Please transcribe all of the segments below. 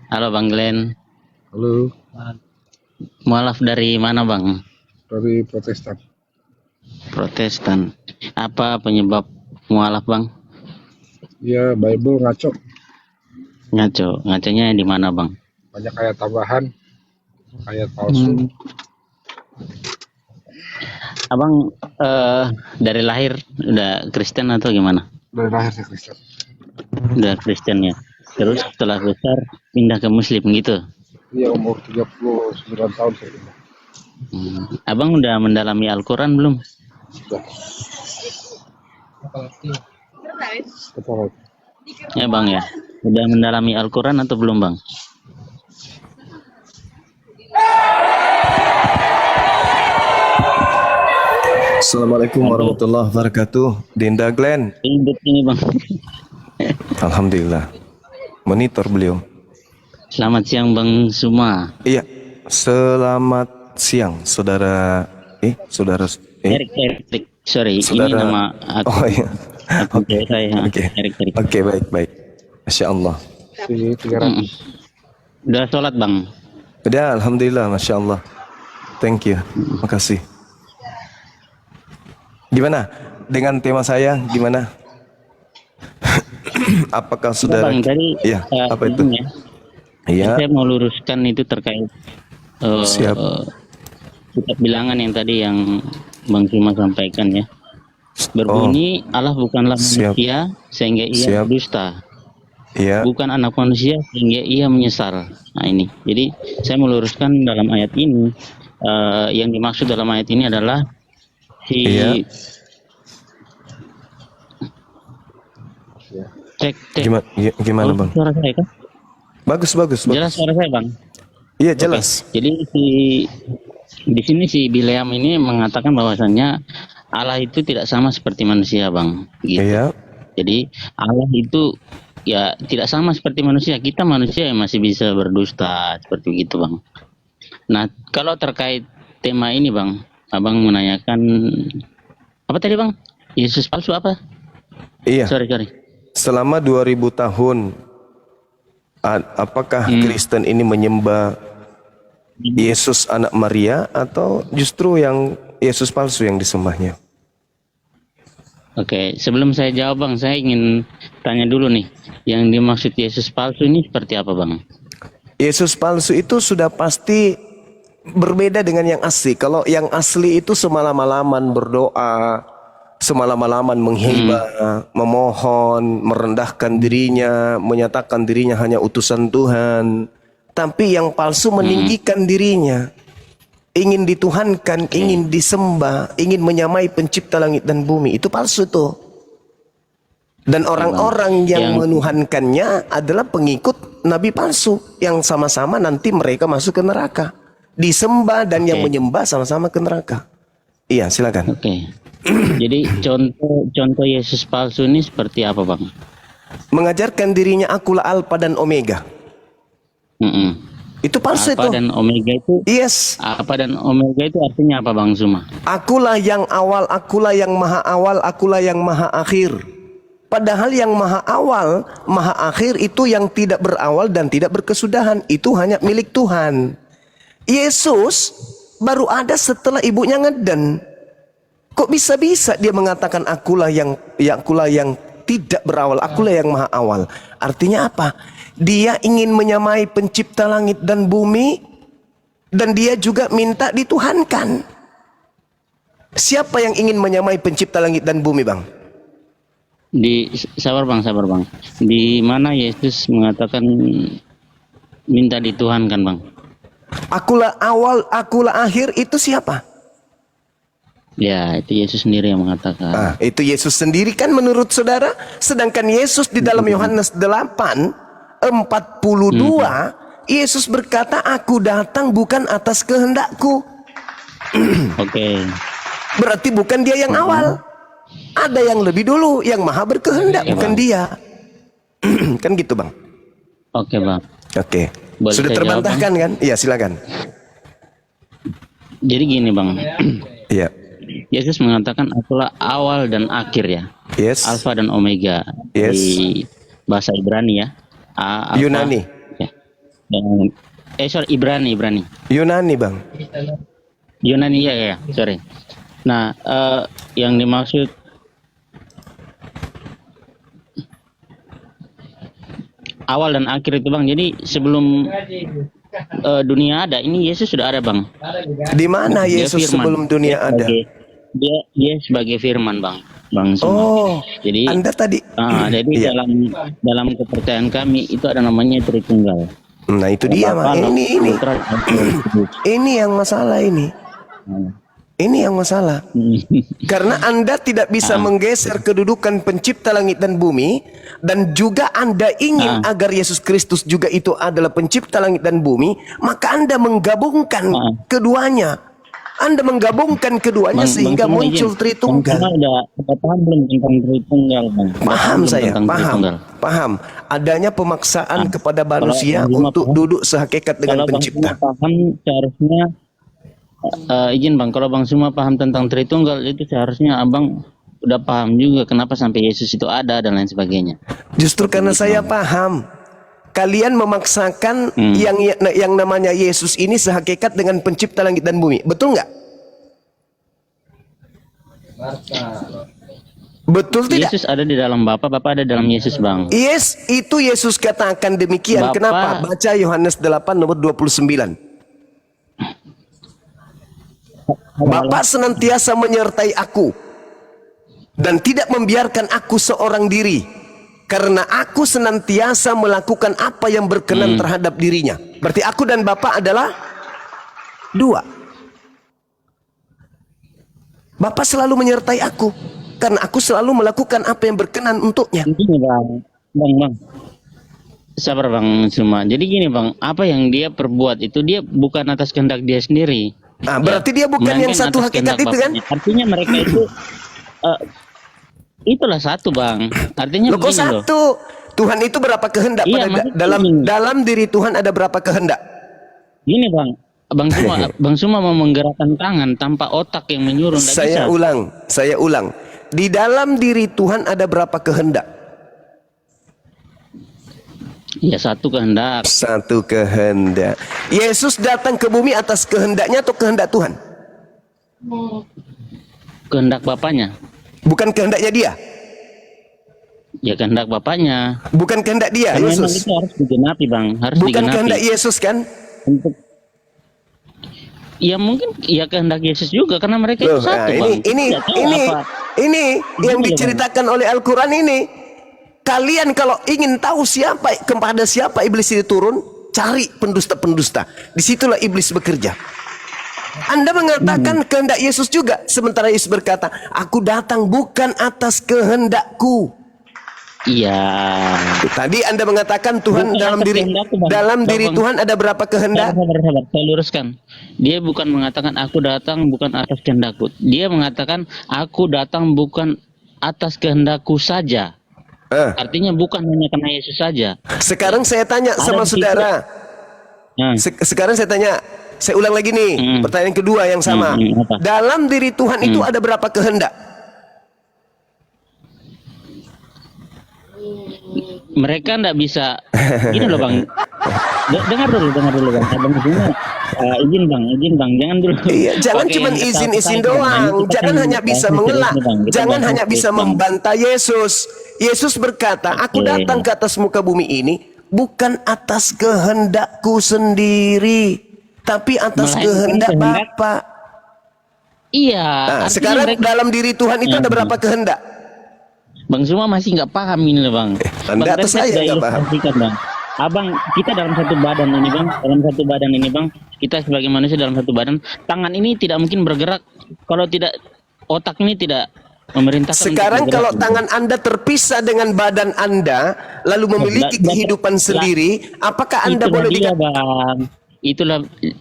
Halo Bang Glenn, Halo, mualaf dari mana Bang? dari Protestan. Protestan. Apa penyebab mualaf Bang? Ya, Bible ngaco. Ngaco, ngaconya di mana Bang? Banyak ayat tambahan, ayat palsu. Abang dari lahir udah Kristen atau gimana? Dari lahir saya Kristen. Udah Kristen ya. Terus setelah besar pindah ke Muslim gitu. Iya, umur 39 tahun saya pindah. Abang udah mendalami Al-Quran belum? Sudah. Apa lagi? Ya Bang ya. Udah mendalami Al-Quran atau belum Bang? Assalamualaikum warahmatullahi wabarakatuh. Dinda Glenn. Ribet ini Bang. Alhamdulillah. Monitor beliau. Selamat siang Bang Suma. Iya. Selamat siang, saudara. Saudara. Erik. Sorry, Saudara. ini nama aku. Oh iya. Oke, saya Oke. Erik. Oke, baik. Masya Allah. Si 300. Udah sholat Bang? Udah, alhamdulillah, masya Allah. Thank you. Makasih. Gimana dengan tema saya? Gimana? Apakah saudara? Bang, tadi Iya. Apa itu? Iya. Saya mau luruskan itu terkait Siap. kitab bilangan yang tadi yang Bang Suma sampaikan ya. Berbunyi Allah bukanlah Siap. manusia sehingga ia berdusta. Iya. Bukan anak manusia sehingga ia menyesal. Nah ini. Jadi saya meluruskan dalam ayat ini yang dimaksud dalam ayat ini adalah Iya. Cek. Gimana Bang? Suara saya kan? Bagus. Jelas suara saya Bang? Iya, jelas. Oke. Jadi di sini si Bileam ini mengatakan bahwasannya Allah itu tidak sama seperti manusia Bang. Gitu. Iya. Jadi Allah itu ya tidak sama seperti manusia. Kita manusia yang masih bisa berdusta seperti itu Bang. Nah kalau terkait tema ini Bang, Abang menanyakan apa tadi Bang? Yesus palsu apa? Iya. Sorry. Selama 2000 tahun apakah Kristen ini menyembah Yesus anak Maria atau justru yang Yesus palsu yang disembahnya? Oke, sebelum saya jawab Bang, saya ingin tanya dulu nih, yang dimaksud Yesus palsu ini seperti apa Bang? Yesus palsu itu sudah pasti berbeda dengan yang asli. Kalau yang asli itu semalam-malaman berdoa, semalam-malaman menghibah, memohon, merendahkan dirinya, menyatakan dirinya hanya utusan Tuhan. Tapi yang palsu meninggikan dirinya, ingin dituhankan, ingin disembah, ingin menyamai pencipta langit dan bumi. Itu palsu tuh. Dan orang-orang yang menuhankannya adalah pengikut nabi palsu yang sama-sama nanti mereka masuk ke neraka. Disembah dan yang menyembah sama-sama ke neraka. Iya, silakan. Oke. Jadi contoh Yesus palsu ini seperti apa Bang? Mengajarkan dirinya akulah Alfa dan Omega. Itu palsu itu. Alfa dan Omega itu. Yes. Alfa dan Omega itu artinya apa Bang Zuma? Akulah yang awal, akulah yang maha awal, akulah yang maha akhir. Padahal yang maha awal, maha akhir itu yang tidak berawal dan tidak berkesudahan. Itu hanya milik Tuhan. Yesus baru ada setelah ibunya ngeden. Kok bisa-bisa dia mengatakan akulah yang tidak berawal, akulah yang maha awal. Artinya apa? Dia ingin menyamai pencipta langit dan bumi, dan dia juga minta dituhankan. Siapa yang ingin menyamai pencipta langit dan bumi Bang? Sabar bang. Di mana Yesus mengatakan minta dituhankan Bang? Akulah awal, akulah akhir, itu siapa? Ya, itu Yesus sendiri yang mengatakan. Itu Yesus sendiri kan menurut saudara. Sedangkan Yesus di dalam Yohanes 8:42, Yesus berkata, aku datang bukan atas kehendakku. Oke. Berarti bukan dia yang awal. Ada yang lebih dulu, yang maha berkehendak, bukan dia. Kan gitu Bang. Oke Bang. Oke. Boleh Sudah saya terbantahkan kan? Iya, silakan. Jadi gini Bang. Iya. Yesus mengatakan akulah awal dan akhir ya. Yes. Alfa dan Omega. Yes. Di bahasa Ibrani ya. Alpha, Yunani. Ya. Dan, sorry, Ibrani. Yunani, Bang. Yunani ya, sorry. Nah, yang dimaksud awal dan akhir itu, Bang. Jadi sebelum dunia ada, ini Yesus sudah ada, Bang. Di mana Dia Yesus firman. sebelum dunia ada? Dia sebagai firman, Bang. Bang semua. Oh, Jadi Anda tadi. jadi Iya. dalam kepercayaan kami itu ada namanya Tritunggal. Nah, itu dia, Bapa, Bang. Ini. Putra, dan Roh Kudus. Ini yang masalah ini. Ini yang masalah. Karena Anda tidak bisa menggeser kedudukan pencipta langit dan bumi, dan juga Anda ingin agar Yesus Kristus juga itu adalah pencipta langit dan bumi, maka Anda menggabungkan keduanya. Anda menggabungkan keduanya sehingga Bang, muncul Bang Tritunggal. udah paham belum tentang Tritunggal, Bang? Paham saya, Tentang paham. Tritunggal. Paham. Adanya pemaksaan kepada manusia Bang Zuma untuk paham, duduk sehakikat dengan kalau Bang pencipta. Zuma paham, seharusnya izin Bang, kalau Bang semua paham tentang Tritunggal itu seharusnya Abang udah paham juga kenapa sampai Yesus itu ada dan lain sebagainya. Justru karena saya paham, kalian memaksakan yang namanya Yesus ini sehakikat dengan pencipta langit dan bumi. Betul nggak? Betul tidak? Yesus ada di dalam Bapa, Bapa ada dalam Yesus, Bang. Yes, itu Yesus katakan demikian. Bapak- Kenapa? Baca Yohanes 8 nomor 29. Bapa senantiasa menyertai aku dan tidak membiarkan aku seorang diri, karena aku senantiasa melakukan apa yang berkenan terhadap dirinya. Berarti aku dan Bapa adalah dua. Bapa selalu menyertai aku karena aku selalu melakukan apa yang berkenan untuknya. Gini Bang. Sabar Bang Suma. Jadi gini Bang, apa yang dia perbuat itu dia bukan atas kehendak dia sendiri. Nah, berarti dia bukan yang Melainkan satu atas hakikat kehendak itu kan? Bapaknya. Artinya mereka itu itulah satu Bang. Artinya Loh, kok begini loh. satu? Tuhan itu berapa kehendak? Iya, Pada maksudnya gini. dalam diri Tuhan ada berapa kehendak? Gini Bang, Bang Suma mau menggerakkan tangan tanpa otak yang menyuruh. Nggak Saya bisa. ulang. Di dalam diri Tuhan ada berapa kehendak? Ya satu kehendak. Satu kehendak. Yesus datang ke bumi atas kehendaknya atau kehendak Tuhan? Kehendak Bapaknya. Bukan kehendaknya dia. Ya kehendak Bapaknya. Bukan kehendak dia, Karena memang Yesus. itu harus digenapi Bang. Harus Bukan digenapi. kehendak Yesus kan? Untuk ya mungkin ya kehendak Yesus juga karena mereka Loh, itu satu nah, Bang. ini Tidak tahu apa. yang Gini, diceritakan oleh Al-Quran ini. Kalian kalau ingin tahu kepada siapa iblis itu turun, cari pendusta-pendusta. Disitulah iblis bekerja. Anda mengatakan kehendak Yesus juga, sementara Yesus berkata, aku datang bukan atas kehendakku. Iya. Tadi Anda mengatakan Tuhan Bukan dalam atas diri kehendakku, Bang. dalam diri Bang. Tuhan ada berapa kehendak? Sabar. Saya luruskan. Dia bukan mengatakan aku datang bukan atas kehendakku. Dia mengatakan aku datang bukan atas kehendakku saja. Artinya bukan hanya karena Yesus saja. Sekarang saya tanya sama di situ. saudara. Nah, Sekarang saya tanya, saya ulang lagi nih, pertanyaan kedua yang sama. apa? Dalam diri Tuhan itu ada berapa kehendak? mereka nggak bisa gini loh Bang. Dengar dulu Bang. Abang sini izin bang, jangan dulu. Iya, jangan Oke, cuma yang kita izin-izin tarik, Bang. doang. Kita Jangan kan hanya bisa bahas mengelak. serius, Bang. Kita Jangan bahas hanya serius, bisa Bang. membantah Yesus. Yesus berkata, aku Oke. datang ke atas muka bumi ini bukan atas kehendakku sendiri, tapi atas Melainkan kehendak kehendak- Bapa. Iya. Nah, artinya sekarang mereka- dalam diri Tuhan itu ada berapa kehendak? Bang semua masih nggak paham ini loh Bang. Anda Bang, atau tadi saya sudah nggak paham? ilustrasikan, Bang. Abang, kita dalam satu badan ini Bang, kita sebagai manusia dalam satu badan, tangan ini tidak mungkin bergerak kalau tidak otak ini tidak memerintahkan. Sekarang untuk kalau bergerak. tangan Anda terpisah dengan badan Anda, lalu memiliki kehidupan sendiri, apakah Anda Itulah boleh dia, dikatakan? Bang.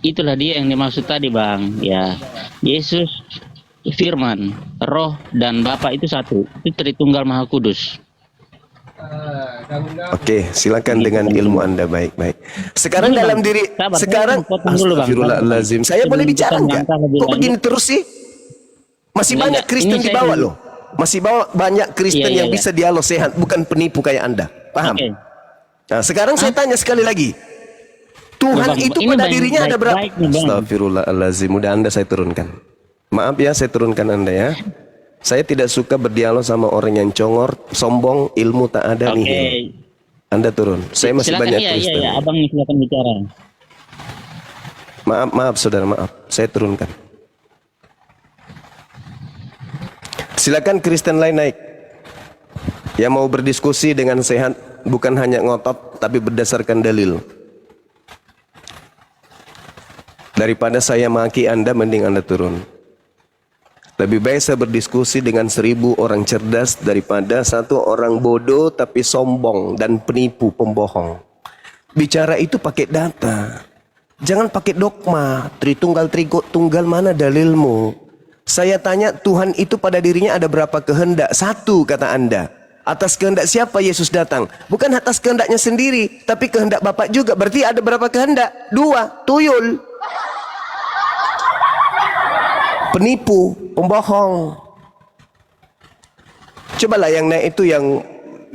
Itulah dia yang dimaksud tadi Bang. Ya, Yesus, Firman, Roh dan Bapa itu satu. Itu Tritunggal Maha Kudus. Oke, silakan dengan ilmu Anda baik-baik. Sekarang Ini, dalam Bang. diri, Sabar, sekarang saya potong dulu, Bang. Astagfirullahaladzim. Saya Sebelum boleh kita bicara nggak? melangkah lebih Kok lanjut. begini terus sih? Masih Enggak, banyak Kristen ini di saya bawah dulu. loh. Masih banyak Kristen Iya, yang iya. bisa dialog sehat, bukan penipu kayak Anda. Paham? Oke. Nah, sekarang saya tanya sekali lagi. Tuhan Bang, itu ini pada baik, dirinya ada berapa? baik nih, Bang. Astagfirullahaladzim, udah Anda saya turunkan. Maaf ya, saya turunkan Anda ya. Saya tidak suka berdialog sama orang yang congor, sombong, ilmu tak ada Oke. nih. Anda turun. Saya masih Silakan, banyak iya, Kristen. iya, Abang silakan bicara. Maaf saudara, maaf. Saya turunkan. Silakan Kristen lain naik. Yang mau berdiskusi dengan sehat, bukan hanya ngotot, tapi berdasarkan dalil. Daripada saya maki Anda, mending Anda turun. Lebih baik saya berdiskusi dengan 1000 orang cerdas daripada 1 orang bodoh tapi sombong dan penipu, pembohong. Bicara itu pakai data. Jangan pakai dogma. Tritunggal, Tritunggal, mana dalilmu? Saya tanya, Tuhan itu pada dirinya ada berapa kehendak? 1 kata Anda. Atas kehendak siapa Yesus datang? Bukan atas kehendaknya sendiri, tapi kehendak Bapa juga. Berarti ada berapa kehendak? 2, tuyul. Penipu, pembohong. Cobalah yang naik itu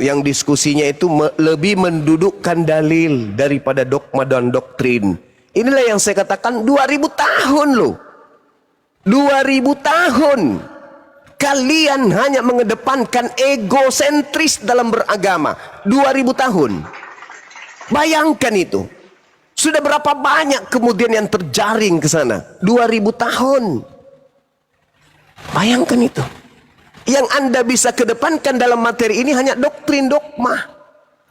yang diskusinya itu lebih mendudukkan dalil daripada dogma dan doktrin. Inilah yang saya katakan 2000 tahun loh. 2000 tahun. Kalian hanya mengedepankan egosentris dalam beragama. 2000 tahun. Bayangkan itu. Sudah berapa banyak kemudian yang terjaring ke sana? 2000 tahun. Bayangkan itu. Yang Anda bisa kedepankan dalam materi ini hanya doktrin, dogma.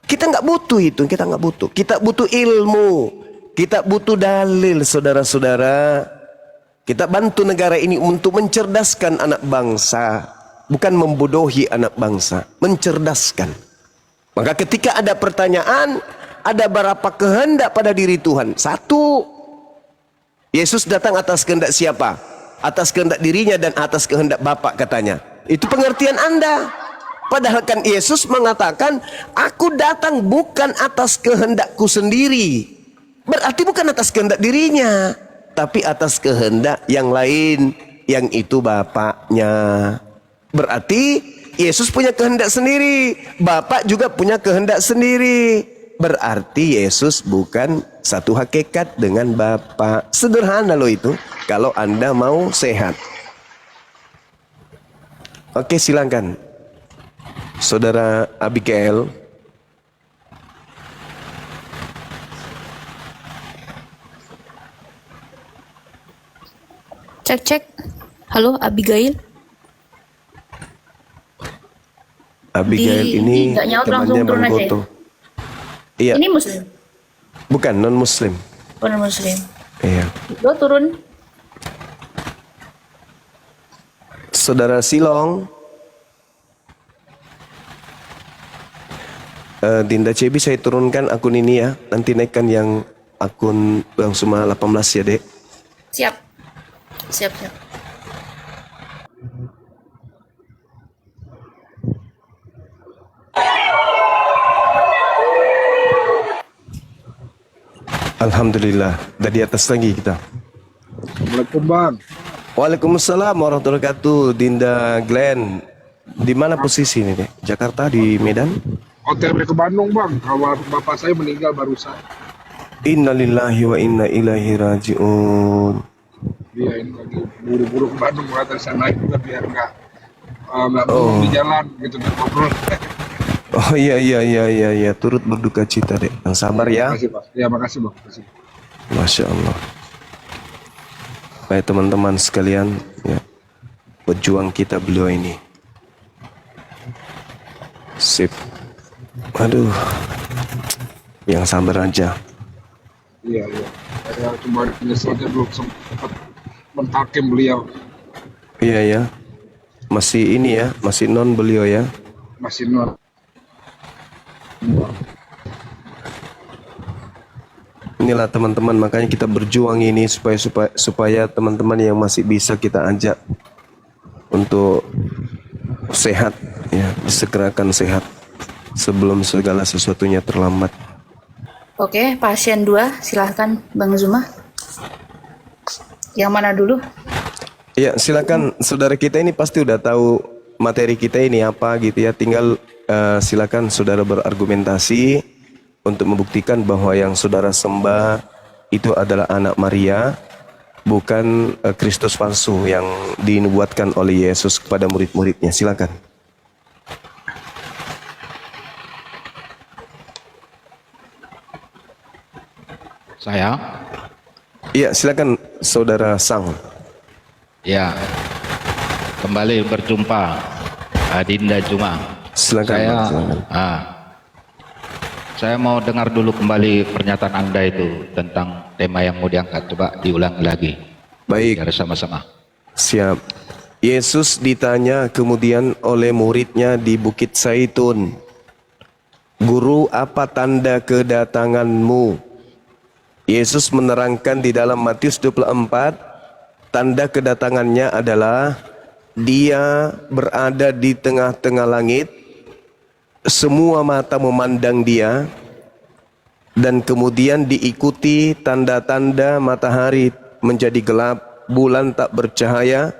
Kita nggak butuh itu, kita nggak butuh. Kita butuh ilmu, kita butuh dalil, saudara-saudara. Kita bantu negara ini untuk mencerdaskan anak bangsa, bukan membodohi anak bangsa, mencerdaskan. Maka ketika ada pertanyaan, ada berapa kehendak pada diri Tuhan? 1, Yesus datang atas kehendak siapa? Atas kehendak dirinya dan atas kehendak Bapa katanya. Itu pengertian Anda. Padahal kan Yesus mengatakan, aku datang bukan atas kehendakku sendiri. Berarti bukan atas kehendak dirinya, tapi atas kehendak yang lain, yang itu Bapaknya. Berarti Yesus punya kehendak sendiri, Bapa juga punya kehendak sendiri. Berarti Yesus bukan satu hakikat dengan Bapa. Sederhana loh itu, kalau Anda mau sehat. Oke, silakan. Saudara Abigail. Cek. Halo, Abigail. Abigail ini nggak nyaut, temannya langsung turun Bang aja ya? Goto. Iya, Ini Muslim, bukan non-muslim. bukan Muslim. Iya. Lo turun. Saudara Silong. Dinda Cebi saya turunkan akun ini ya. Nanti naikkan yang akun Bang Suma 18 ya, Dek. Siap. Alhamdulillah, dari atas lagi kita. Assalamualaikum Bang. Waalaikumsalam warahmatullahi wabarakatuh. Dinda Glenn, di mana posisi ini, Dek? Jakarta, di Medan? OTW ke Bandung Bang. Kalau bapak saya meninggal barusan. Innalillahi wa inna ilaihi raji'un. Dia ini lagi buru-buru ke Bandung, makanya saya naik juga biar nggak bengong di jalan gitu dan ngobrol. Oh iya, turut berduka cita, Dek. Yang sabar ya. Makasih Pak. Ya makasih Bang. Makasih. Masya Allah. Baik teman-teman sekalian, ya, pejuang kita beliau ini. Sip. Aduh, yang sabar aja. Iya. Saya cuma menyesalnya belum sempat mentakim beliau. Iya ya, masih ini ya, masih non beliau ya. Masih non. Inilah teman-teman, makanya kita berjuang ini supaya teman-teman yang masih bisa kita ajak untuk sehat, ya, disegerakan sehat sebelum segala sesuatunya terlambat. Oke, pasien 2, silahkan Bang Zuma. Yang mana dulu? Ya, silakan. Saudara kita ini pasti udah tahu materi kita ini apa gitu ya. Tinggal silakan saudara berargumentasi untuk membuktikan bahwa yang saudara sembah itu adalah anak Maria, bukan Kristus palsu yang dinubuatkan oleh Yesus kepada murid-muridnya. Silakan. Saya? Iya, silakan Saudara Sang. Ya, kembali berjumpa Adinda Juma. Silakan. Saya, Bang, silakan. Saya mau dengar dulu kembali pernyataan Anda itu tentang tema yang mau diangkat. Coba diulang lagi. Baik. Biar sama-sama. Siap. Yesus ditanya kemudian oleh muridnya di Bukit Zaitun, "Guru, apa tanda kedatanganmu?" Yesus menerangkan di dalam Matius 24, tanda kedatangannya adalah dia berada di tengah-tengah langit, semua mata memandang dia, dan kemudian diikuti tanda-tanda matahari menjadi gelap, bulan tak bercahaya,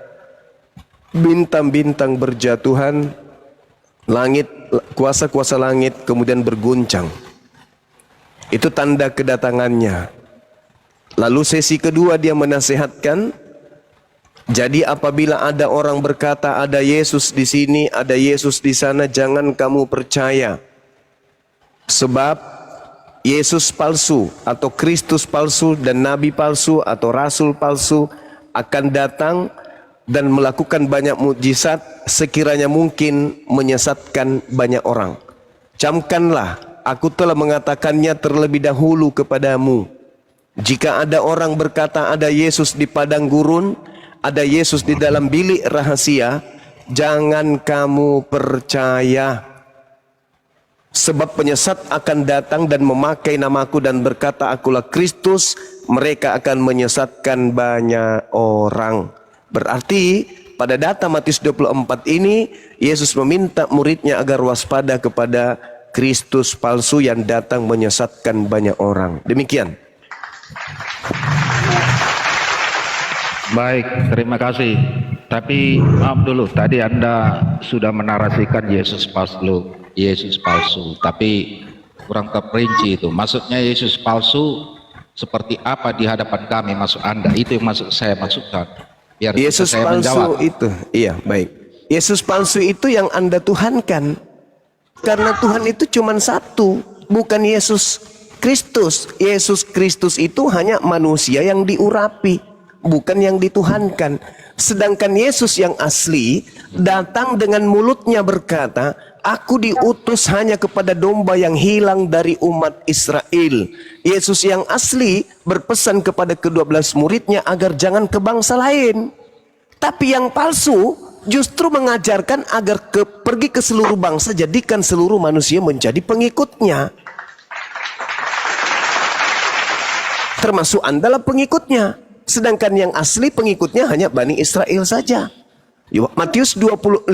bintang-bintang berjatuhan, langit, kuasa-kuasa langit kemudian berguncang. Itu tanda kedatangannya. Lalu sesi kedua dia menasihatkan, jadi apabila ada orang berkata ada Yesus di sini, ada Yesus di sana, jangan kamu percaya. Sebab Yesus palsu atau Kristus palsu dan nabi palsu atau rasul palsu akan datang dan melakukan banyak mukjizat sekiranya mungkin menyesatkan banyak orang. Camkanlah, aku telah mengatakannya terlebih dahulu kepadamu. Jika ada orang berkata ada Yesus di padang gurun, ada Yesus di dalam bilik rahasia, jangan kamu percaya. Sebab penyesat akan datang dan memakai namaku dan berkata akulah Kristus, mereka akan menyesatkan banyak orang. Berarti pada data Matius 24 ini, Yesus meminta muridnya agar waspada kepada Kristus palsu yang datang menyesatkan banyak orang. Demikian. Baik, terima kasih. Tapi maaf dulu, tadi Anda sudah menarasikan Yesus palsu, tapi kurang terperinci itu. Maksudnya Yesus palsu seperti apa di hadapan kami, maksud Anda? Itu yang saya maksudkan. Biar Yesus saya palsu menjawab. itu, iya baik. Yesus palsu itu yang Anda tuhankan. Karena Tuhan itu cuma satu, bukan Yesus Kristus. Yesus Kristus itu hanya manusia yang diurapi, bukan yang dituhankan. Sedangkan Yesus yang asli datang dengan mulutnya berkata, aku diutus hanya kepada domba yang hilang dari umat Israel. Yesus yang asli berpesan kepada ke-12 muridnya agar jangan ke bangsa lain. Tapi yang palsu justru mengajarkan agar pergi ke seluruh bangsa, jadikan seluruh manusia menjadi pengikutnya. Termasuk Anda lah pengikutnya. Sedangkan yang asli pengikutnya hanya Bani Israel saja. Matius 15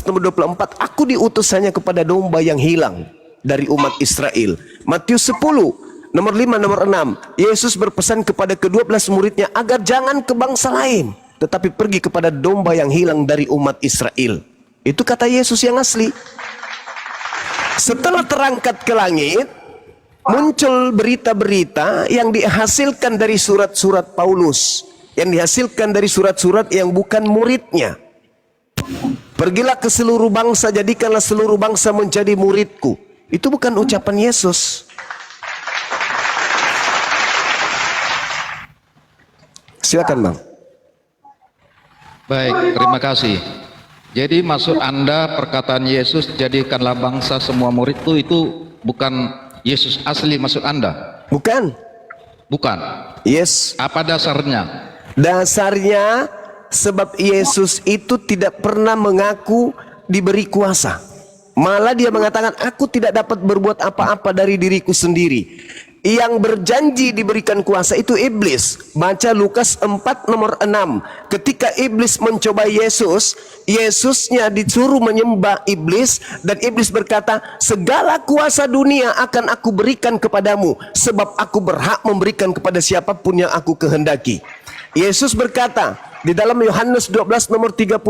nomor 24, aku diutus hanya kepada domba yang hilang dari umat Israel. Matius 10 nomor 5 nomor 6, Yesus berpesan kepada ke-12 muridnya agar jangan ke bangsa lain, tetapi pergi kepada domba yang hilang dari umat Israel. Itu kata Yesus yang asli. Setelah terangkat ke langit, muncul berita-berita yang dihasilkan dari surat-surat Paulus, yang dihasilkan dari surat-surat yang bukan muridnya. Pergilah ke seluruh bangsa, jadikanlah seluruh bangsa menjadi muridku. Itu bukan ucapan Yesus. Silakan Bang. Baik, terima kasih. Jadi maksud Anda perkataan Yesus jadikanlah bangsa semua murid itu bukan Yesus asli maksud Anda? Bukan. Bukan. Yes. Apa dasarnya? Dasarnya sebab Yesus itu tidak pernah mengaku diberi kuasa. Malah dia mengatakan, aku tidak dapat berbuat apa-apa dari diriku sendiri. Yang berjanji diberikan kuasa itu iblis. Baca Lukas 4 nomor 6. Ketika iblis mencoba Yesus, Yesusnya disuruh menyembah iblis, dan iblis berkata, segala kuasa dunia akan aku berikan kepadamu, sebab aku berhak memberikan kepada siapapun yang aku kehendaki. Yesus berkata di dalam Yohanes 12 nomor 31,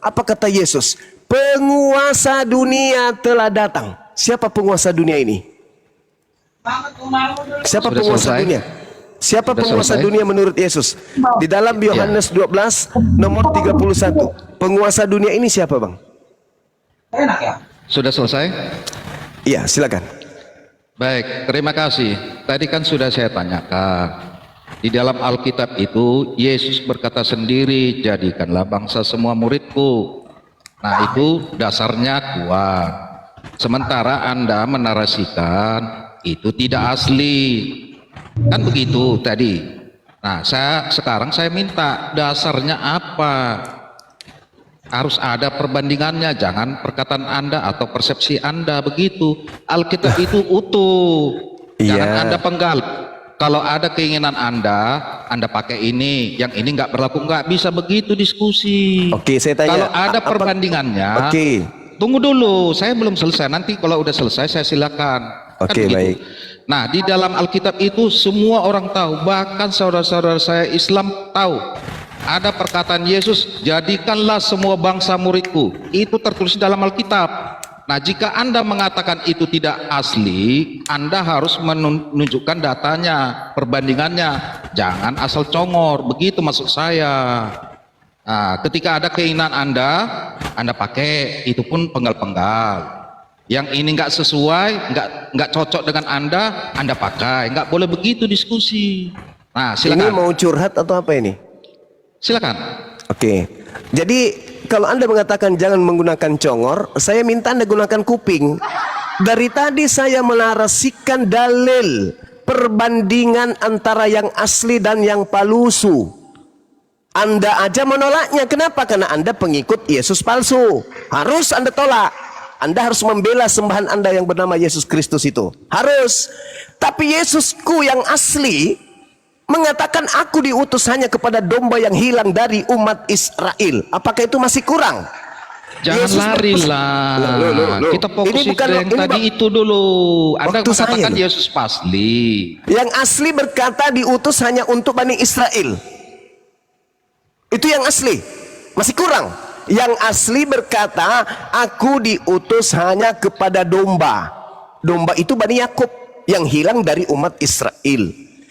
apa kata Yesus? Penguasa dunia telah datang. Siapa penguasa dunia ini? Siapa Sudah penguasa selesai? dunia? Siapa Sudah penguasa selesai? dunia menurut Yesus? Di dalam Yohanes 12 nomor 31. Penguasa dunia ini siapa, Bang? Sudah selesai? Iya, silakan. Baik, terima kasih. Tadi kan sudah saya tanyakan. Di dalam Alkitab itu, Yesus berkata sendiri, jadikanlah bangsa semua muridku. Nah, itu dasarnya kuat. Sementara Anda menarasikan, itu tidak asli. Kan begitu tadi. Nah, sekarang saya minta dasarnya apa? Harus ada perbandingannya, jangan perkataan Anda atau persepsi Anda begitu. Alkitab itu utuh. Jangan Iya. Anda penggal. Kalau ada keinginan Anda pakai ini, yang ini nggak berlaku, nggak bisa begitu diskusi. Oke, saya tanya. Kalau ada apa- perbandingannya, Oke. tunggu dulu, saya belum selesai. Nanti kalau udah selesai saya silakan. Kan Oke, begitu. baik. Nah, di dalam Alkitab itu semua orang tahu, bahkan saudara-saudara saya Islam tahu. Ada perkataan Yesus, jadikanlah semua bangsa muridku. Itu tertulis dalam Alkitab. Nah, jika Anda mengatakan itu tidak asli, Anda harus menunjukkan datanya, perbandingannya. Jangan asal congor, begitu maksud saya. Nah, ketika ada keinginan Anda pakai, itu pun penggal-penggal. Yang ini nggak sesuai, nggak cocok dengan Anda pakai. Nggak boleh begitu diskusi. Nah, Ini silakan. mau curhat atau apa ini? Silakan. Oke. Jadi kalau Anda mengatakan jangan menggunakan congor, saya minta Anda gunakan kuping. Dari tadi saya menarasikan dalil perbandingan antara yang asli dan yang palsu. Anda aja menolaknya. Kenapa? Karena Anda pengikut Yesus palsu. Harus Anda tolak. Anda harus membela sembahan Anda yang bernama Yesus Kristus itu. Harus. Tapi Yesusku yang asli mengatakan aku diutus hanya kepada domba yang hilang dari umat Israel. Apakah itu masih kurang? Jangan Yesus lari berpesan- lah. Loh. Kita fokus Ini bukan- yang ini tadi bak- itu dulu. Anda Waktu saya mengatakan loh. Yesus pasli. Yang asli berkata diutus hanya untuk Bani Israel. Itu yang asli. Masih kurang. Yang asli berkata aku diutus hanya kepada domba. Domba itu Bani Yakub yang hilang dari umat Israel.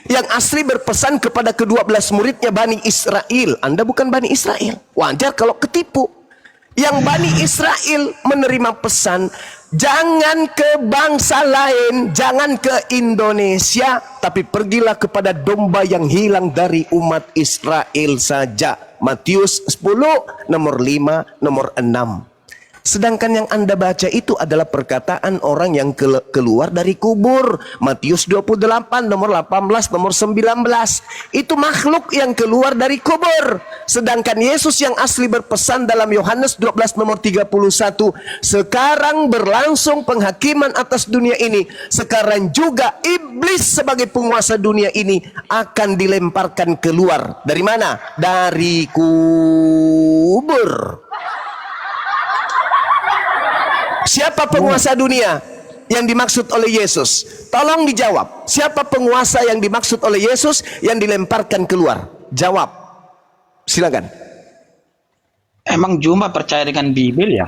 Yang asli berpesan kepada ke-12 muridnya Bani Israel. Anda bukan Bani Israel. Wajar kalau ketipu. Yang Bani Israel menerima pesan, jangan ke bangsa lain, jangan ke Indonesia, tapi pergilah kepada domba yang hilang dari umat Israel saja. Matius 10 nomor 5 nomor 6. Sedangkan yang Anda baca itu adalah perkataan orang yang keluar dari kubur. Matius 28 nomor 18 nomor 19. Itu makhluk yang keluar dari kubur. Sedangkan Yesus yang asli berpesan dalam Yohanes 12 nomor 31. Sekarang berlangsung penghakiman atas dunia ini. Sekarang juga iblis sebagai penguasa dunia ini akan dilemparkan keluar. Dari mana? Dari kubur. Siapa penguasa dunia yang dimaksud oleh Yesus? Tolong dijawab. Siapa penguasa yang dimaksud oleh Yesus yang dilemparkan keluar? Jawab. Silakan. Emang Juma percaya dengan Bible ya?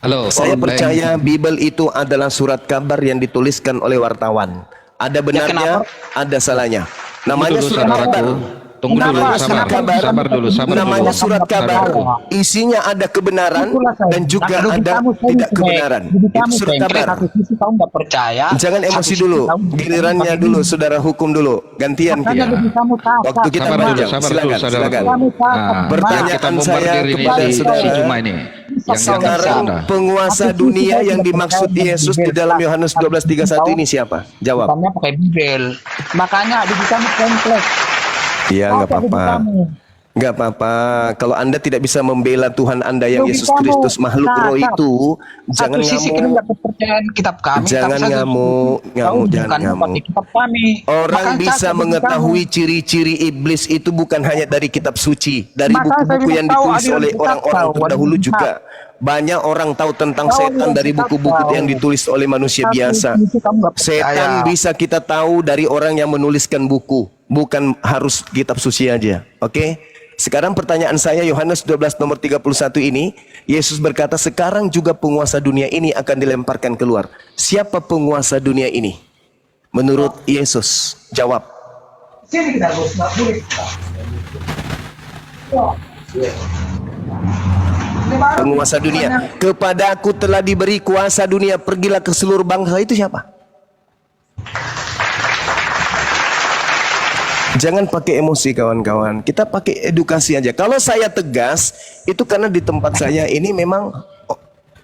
Halo. Saya baik. percaya Bible itu adalah surat kabar yang dituliskan oleh wartawan. Ada benarnya, ada salahnya. Namanya Tunggu dulu, surat kabar. saudaraku. Tunggu dulu, Namanya sabar. surat kabar. Sabar dulu, sabar Namanya dulu. surat kabar. Sabar. Isinya ada kebenaran dan juga Kalau ada kamu sering tidak kebenaran. Itu surat kabar. Satu sisi kamu nggak percaya. Jangan satu emosi sisi dulu. kamu Gilirannya pakai dulu, Bible. saudara hukum dulu. Gantian Makanya kita. lebih kamu tahu. Waktu kita Sabar dulu, panjang. sabar dulu, Silakan, saudaraku. silakan. Nah, Pertanyaan kita saya bombardir ini kepada si saudara. Juma ini. Yang Sekarang Anda. penguasa dunia yang dimaksud Yesus di dalam Yohanes 12:31 ini siapa? Jawab. Bukannya pakai Bible. Makanya di kamu kompleks. Iya, nggak Apa di apa-apa. kamu? Nggak apa-apa. Kalau Anda tidak bisa membela Tuhan Anda yang Logi Yesus kamu. Kristus makhluk Nah, roh Kak. itu, jangan Satu sisi kita ngamuk. nggak percayaan kitab kami. Jangan tapi satu ngamuk, sisi ngamuk, kau jangan bukan ngamuk. pakai kitab kami. Orang Makanya bisa saya mengetahui kamu. ciri-ciri iblis itu bukan hanya dari kitab suci, dari Maka saya buku-buku yang tahu ditulis ada oleh yang orang-orang tahu, terdahulu ada yang juga. Banyak orang tahu tentang Tahu setan yang dari kita buku-buku tahu. yang ditulis oleh manusia Satu biasa. sisi kamu nggak percaya. Setan bisa kita tahu dari orang yang menuliskan buku, bukan harus kitab suci aja. Oke? Sekarang pertanyaan saya Yohanes 12 nomor 31 ini, Yesus berkata sekarang juga penguasa dunia ini akan dilemparkan keluar. Siapa penguasa dunia ini? Menurut Yesus, jawab. Penguasa dunia. Kepadaku telah diberi kuasa dunia, pergilah ke seluruh bangsa. Itu siapa? Jangan pakai emosi kawan-kawan. Kita pakai edukasi aja. Kalau saya tegas, itu karena di tempat saya ini memang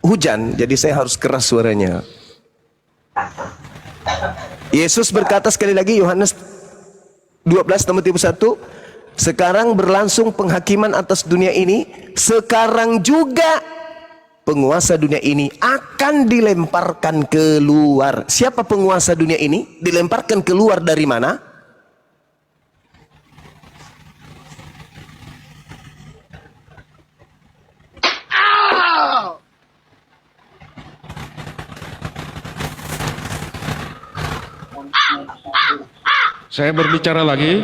hujan, jadi saya harus keras suaranya. Yesus berkata sekali lagi, Yohanes 12 nomor 31, sekarang berlangsung penghakiman atas dunia ini, sekarang juga penguasa dunia ini akan dilemparkan keluar. Siapa penguasa dunia ini? Dilemparkan keluar dari mana? Saya berbicara lagi.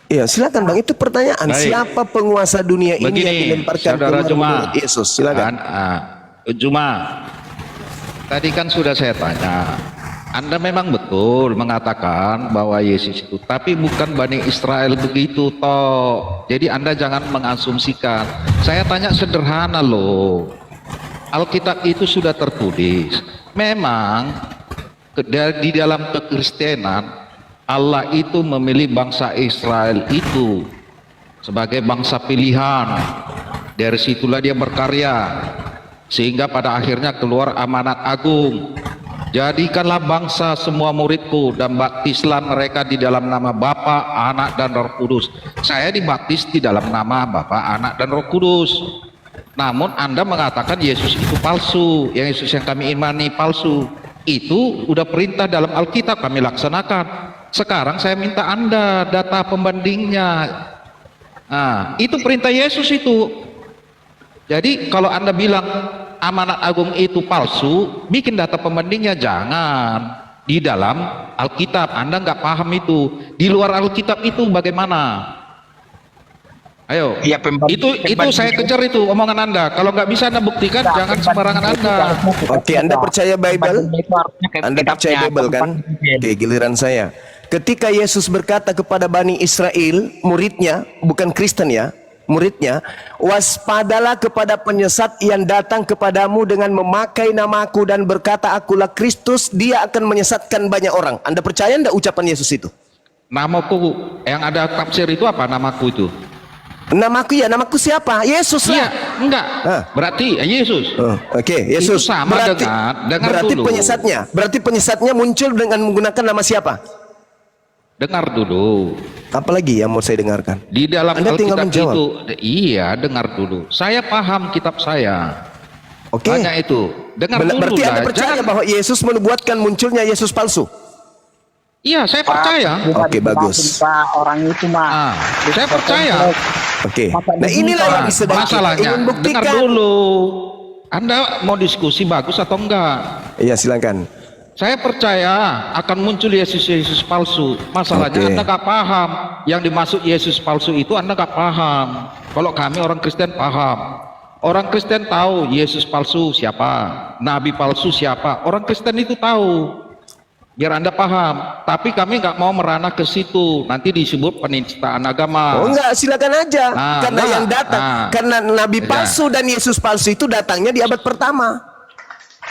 Ya, silakan Bang. Itu pertanyaan. Baik. Siapa penguasa dunia ini Begini, yang dilemparkan Saudara keluar Juma. menurut Yesus? Silakan. Juma, tadi kan sudah saya tanya. Anda memang betul mengatakan bahwa Yesus itu, tapi bukan Bani Israel begitu toh. Jadi Anda jangan mengasumsikan. Saya tanya sederhana loh. Alkitab itu sudah tertulis. Memang di dalam kekristenan Allah itu memilih bangsa Israel itu sebagai bangsa pilihan. Dari situlah dia berkarya sehingga pada akhirnya keluar amanat agung. Jadikanlah bangsa semua muridku dan baptislah mereka di dalam nama Bapa, Anak dan Roh Kudus. Saya dibaptis di dalam nama Bapa, Anak dan Roh Kudus. Namun Anda mengatakan Yesus itu palsu, yang Yesus yang kami imani palsu. Itu udah perintah dalam Alkitab, kami laksanakan. Sekarang saya minta Anda data pembandingnya. Nah, itu perintah Yesus itu. Jadi kalau Anda bilang amanat agung itu palsu, bikin data pembandingnya. Jangan. Di dalam Alkitab, Anda nggak paham itu. Di luar Alkitab itu bagaimana? Ayo, Ya, itu saya kejar itu omongan Anda. Kalau nggak bisa Anda buktikan, jangan sembarangan Anda. Oke, Anda percaya Bible? Anda percaya Bible kan? Oke, giliran saya. Ketika Yesus berkata kepada Bani Israel, muridnya, bukan Kristen ya, muridnya, waspadalah kepada penyesat yang datang kepadamu dengan memakai namaku dan berkata akulah Kristus, dia akan menyesatkan banyak orang. Anda percaya enggak ucapan Yesus itu? Namaku, yang ada tafsir itu apa namaku itu? Namaku ya, namaku siapa? Yesus Iya, lah. enggak. Ah. Berarti Yesus. Oke, Yesus. Itu sama dengar berarti dulu. penyesatnya muncul dengan menggunakan nama siapa? Dengar dulu. Apalagi yang mau saya dengarkan? Di dalam Anda tinggal Alkitab menjawab. itu, iya dengar dulu. Saya paham kitab saya. Oke. Hanya itu. Dengar dulu Berarti Anda lah. percaya Jangan- bahwa Yesus menubuatkan munculnya Yesus palsu? Iya, saya percaya. Oke, bagus. Orang itu mah. Saya percaya. Oke. Nah, inilah yang sedang kita Masalahnya, ingin dengar buktikan. dulu. Anda mau diskusi bagus atau enggak? Iya, silakan. Saya percaya akan muncul Yesus palsu. Masalahnya Oke. Anda nggak paham. Yang dimaksud Yesus palsu itu Anda nggak paham. Kalau kami orang Kristen paham. Orang Kristen tahu Yesus palsu siapa, Nabi palsu siapa. Orang Kristen itu tahu. Biar Anda paham. Tapi kami nggak mau merana ke situ. Nanti disebut penistaan agama. Oh enggak, silakan aja. Ah, Karena enggak. yang datang, Ah. karena Nabi Ya. palsu dan Yesus palsu itu datangnya di abad pertama.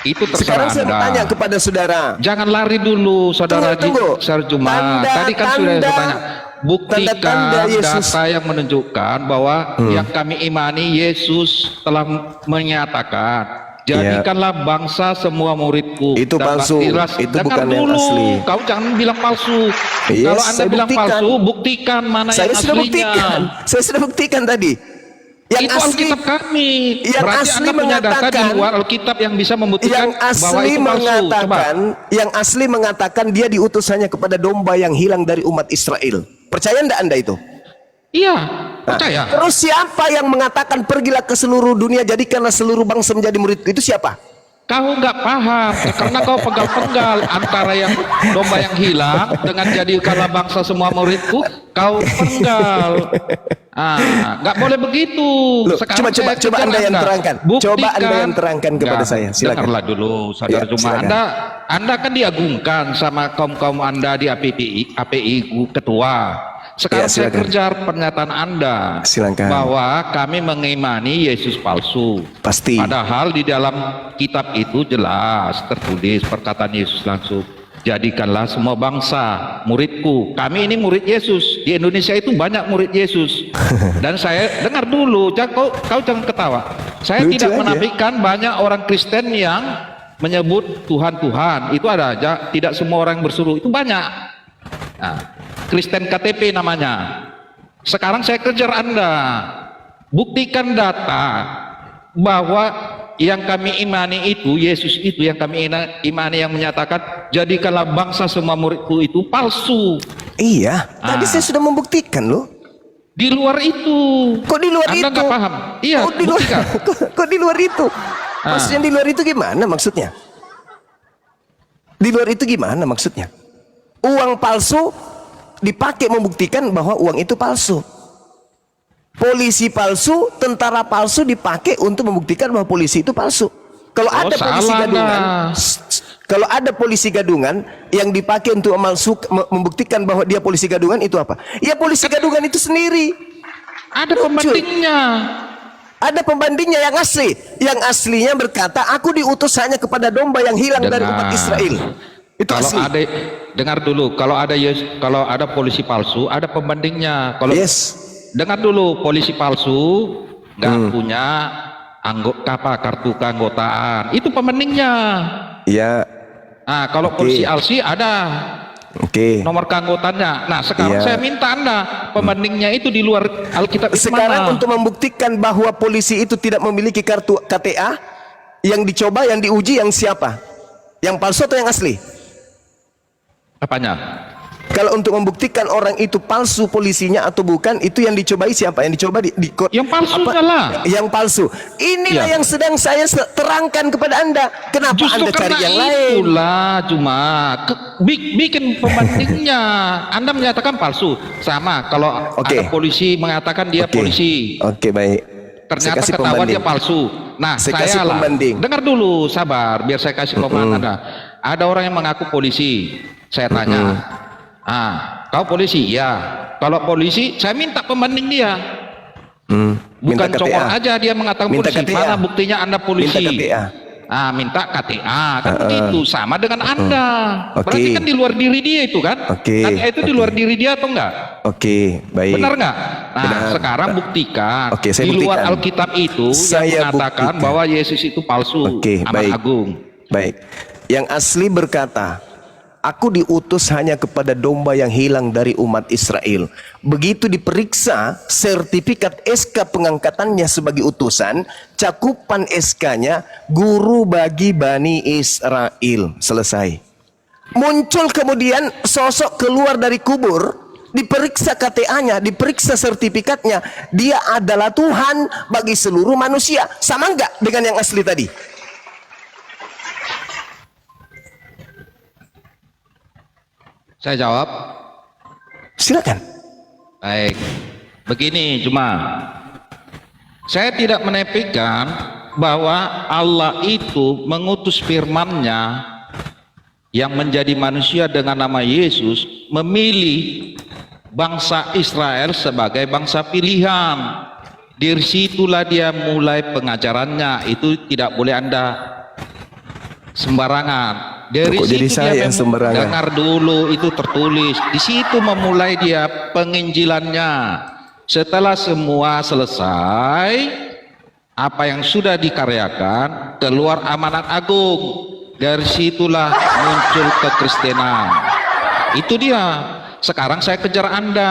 Itu Sekarang terserah saya Anda. bertanya kepada saudara. Jangan lari dulu, saudara Tunggu. Sarjuma. Tanda- Tadi kan sudah saya tanda- tanya. Buktikan tanda-tanda Yesus. data yang menunjukkan bahwa yang kami imani Yesus telah menyatakan. Jadikanlah bangsa semua muridku. Itu Dan palsu. baptislah. Itu Dengar bukan yang dulu. asli. Kau jangan bilang palsu. Yes, Kalau Anda saya bilang buktikan. palsu, buktikan mana Saya yang sudah aslinya. buktikan. Saya sudah buktikan tadi. Yang Itu asli, Alkitab kami. yang Berarti asli Anda punya data di mengatakan- luar Alkitab yang bisa membuktikan yang bahwa asli itu palsu. Coba. mengatakan, yang asli mengatakan dia diutus hanya kepada domba yang hilang dari umat Israel. Percaya enggak Anda itu? Iya, Nah, percaya. terus siapa yang mengatakan pergilah ke seluruh dunia jadikanlah seluruh bangsa menjadi murid? Itu siapa? Kau nggak paham karena kau penggal-penggal antara yang domba yang hilang dengan jadikanlah bangsa semua muridku. Kau penggal. Nggak boleh begitu. Loh, coba Anda yang terangkan. Coba Anda yang terangkan kepada saya. Silakan. Dengarlah dulu, saudara Juma. silakan. Anda kan diagungkan sama kaum Anda di API ketua. Sekarang saya silakan. kejar pernyataan Anda Silakan. bahwa kami mengimani Yesus palsu. Pasti. Padahal di dalam kitab itu jelas tertulis perkataan Yesus langsung. Jadikanlah semua bangsa muridku. Kami ini murid Yesus. Di Indonesia itu banyak murid Yesus. Dan saya dengar dulu, kau jangan ketawa. Saya Lucu tidak aja. menafikan banyak orang Kristen yang menyebut Tuhan. Itu ada aja. Tidak semua orang bersuruh. Itu banyak. Nah, Kristen KTP namanya. Sekarang saya kejar Anda. Buktikan data bahwa yang kami imani itu, Yesus itu yang kami imani yang menyatakan jadikanlah bangsa semua muridku itu palsu. Iya, tadi saya sudah membuktikan loh. Di luar itu. Kok di luar Anda itu? nggak paham? Iya, Kok di luar, buktikan. kok di luar itu? Maksudnya di luar itu gimana maksudnya? Di luar itu gimana maksudnya? Uang palsu dipakai membuktikan bahwa uang itu palsu. Polisi palsu, tentara palsu dipakai untuk membuktikan bahwa polisi itu palsu. Kalau ada polisi salah gadungan, Anda. kalau ada polisi gadungan yang dipakai untuk membuktikan bahwa dia polisi gadungan, itu apa? Ya polisi gadungan itu sendiri. Ada Lucu. pembandingnya. Ada pembandingnya yang asli. Yang aslinya berkata, aku diutus hanya kepada domba yang hilang dari umat Israel. Itu Kalau asli. ada, dengar dulu, kalau ada polisi palsu, ada pembandingnya. Kalau Yes. dengar dulu, polisi palsu nggak punya kartu keanggotaan, itu pembandingnya. Ya, Nah, kalau Oke. polisi palsu ada oke. nomor keanggotaannya. Nah, sekarang Iya. saya minta Anda pembandingnya itu di luar Alkitab itu Sekarang mana? untuk membuktikan bahwa polisi itu tidak memiliki kartu KTA, yang dicoba, yang diuji, yang siapa? Yang palsu atau yang asli? Apanya? Kalau untuk membuktikan orang itu palsu polisinya atau bukan, itu yang dicobai siapa? Yang dicoba Yang palsu lah. Yang palsu. Inilah Ya. yang sedang saya terangkan kepada Anda. Kenapa Justru Anda cari karena yang lain? itulah cuma bikin pembandingnya. Anda menyatakan palsu. Sama kalau Oke. ada polisi mengatakan dia Oke. polisi. Oke, baik. Ternyata Saya kasih ketahuan pembanding. dia palsu. Nah, Saya saya kasih lah. pembanding. Dengar dulu, sabar, biar saya kasih pemahaman Anda. Ada orang yang mengaku polisi. Saya tanya, kau polisi? Ya. Kalau polisi, saya minta pembanding dia. Minta Bukan congor KTA. aja dia mengatakan Minta polisi. KTA. Mana buktinya Anda polisi? Minta KTA. Minta KTA kan begitu, sama dengan Anda. Oke. Berarti kan di luar diri dia itu kan? Oke, Kan itu di oke. luar diri dia atau enggak? Oke, baik. Benar nggak? Nah, Benar. sekarang buktikan. Oke, saya di luar buktikan. Alkitab itu Saya yang mengatakan buktikan. bahwa Yesus itu palsu, Oke, amat baik. agung. Baik. Yang asli berkata, aku diutus hanya kepada domba yang hilang dari umat Israel. Begitu diperiksa sertifikat SK pengangkatannya sebagai utusan, cakupan SK-nya guru bagi Bani Israel. Selesai. Muncul kemudian sosok keluar dari kubur, diperiksa KTA-nya, diperiksa sertifikatnya, dia adalah Tuhan bagi seluruh manusia. Sama enggak dengan yang asli tadi? Saya jawab, Silakan. baik. Begini cuma, saya tidak menepikan bahwa Allah itu mengutus firman-Nya yang menjadi manusia dengan nama Yesus, memilih bangsa Israel sebagai bangsa pilihan. Dari situlah dia mulai pengajarannya. Itu tidak boleh Anda sembarangan. Dari Kok jadi situ saya dia yang sembarangan? dengar dulu, itu tertulis. Di situ memulai dia penginjilannya. Setelah semua selesai, apa yang sudah dikaryakan, keluar amanat agung. Dari situlah muncul kekristenan. Itu dia. Sekarang saya kejar Anda.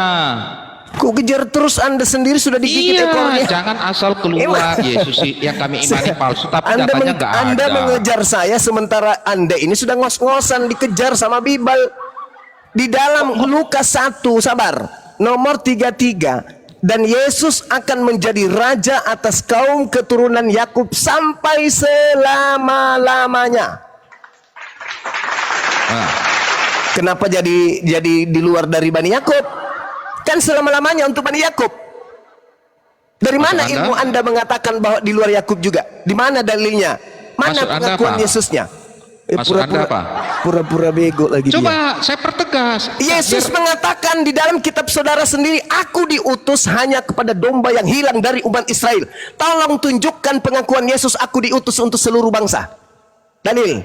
Kok kejar terus Anda sendiri sudah digigit Iya, ekornya? jangan asal keluar Yesus yang kami imani palsu, tapi datanya nggak ada. Anda mengejar saya sementara Anda ini sudah ngos-ngosan dikejar sama Bible. Di dalam Lukas 1, sabar. Nomor 33. Dan Yesus akan menjadi raja atas kaum keturunan Yakub sampai selama-lamanya. Nah, Kenapa jadi di luar dari Bani Yakub? Kan selama-lamanya untuk Bani Yakub. Dari mana Maksud ilmu Anda mengatakan bahwa di luar Yakub juga? Di mana dalilnya? Mana Maksud Anda pengakuan apa? Yesusnya? Maksud Anda apa? Pura-pura bego lagi dia. coba saya pertegas. Yesus mengatakan di dalam kitab saudara sendiri, aku diutus hanya kepada domba yang hilang dari umat Israel. Tolong tunjukkan pengakuan Yesus, aku diutus untuk seluruh bangsa. Dalil.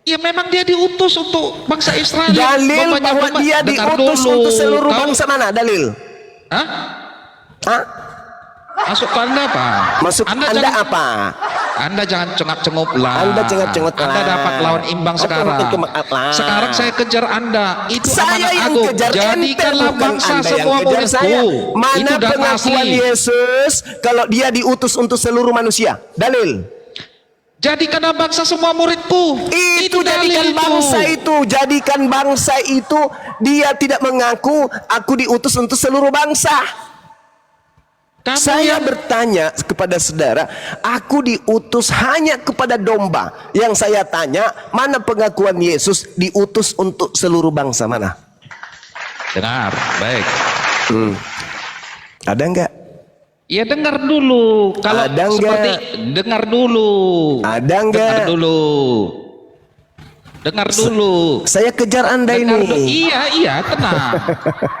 Ya memang dia diutus untuk bangsa Israel. Dalil Dombanya bahwa domba. dia Dengar diutus dulu. untuk seluruh Kau- bangsa mana? Dalil. Hah? Hah? Masuk ke Anda apa? Masuk Anda jangan, apa? Anda jangan cengap-cengup lah. Anda cengat-cengut Anda lah. dapat lawan imbang Oke, sekarang. oke, maaf lah. Sekarang saya kejar Anda. Itu Saya amanat yang agung. kejar ente, Jadikanlah bukan bangsa Anda yang semua kejar muridku. saya. Itu Mana data pengakuan asli. Yesus kalau dia diutus untuk seluruh manusia? Dalil. Jadikanlah bangsa semua muridku. Itu jadikan dalil bangsa itu. Jadikan bangsa itu. Dia tidak mengaku aku diutus untuk seluruh bangsa. Kamu Saya yang bertanya kepada saudara, aku diutus hanya kepada domba. Yang saya tanya, mana pengakuan Yesus diutus untuk seluruh bangsa mana? dengar, baik. Ada enggak? Ya dengar dulu. Kalau Ada nggak? seperti dengar dulu. Ada nggak? Dengar dulu. Dengar dulu. Saya kejar Anda Dengar ini. dulu. Iya, tenang.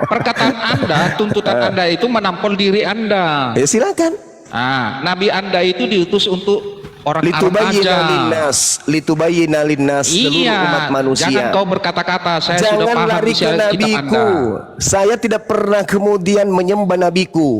Perkataan Anda, tuntutan Anda itu menampol diri Anda. Ya silakan. Nabi Anda itu diutus untuk orang Arab Litubayyina aja. linnas, litubayyina linnas seluruh umat manusia. Jangan kau berkata-kata. Saya sudah Jangan paham lari isi ke kitab nabiku. Anda. Saya tidak pernah kemudian menyembah nabiku.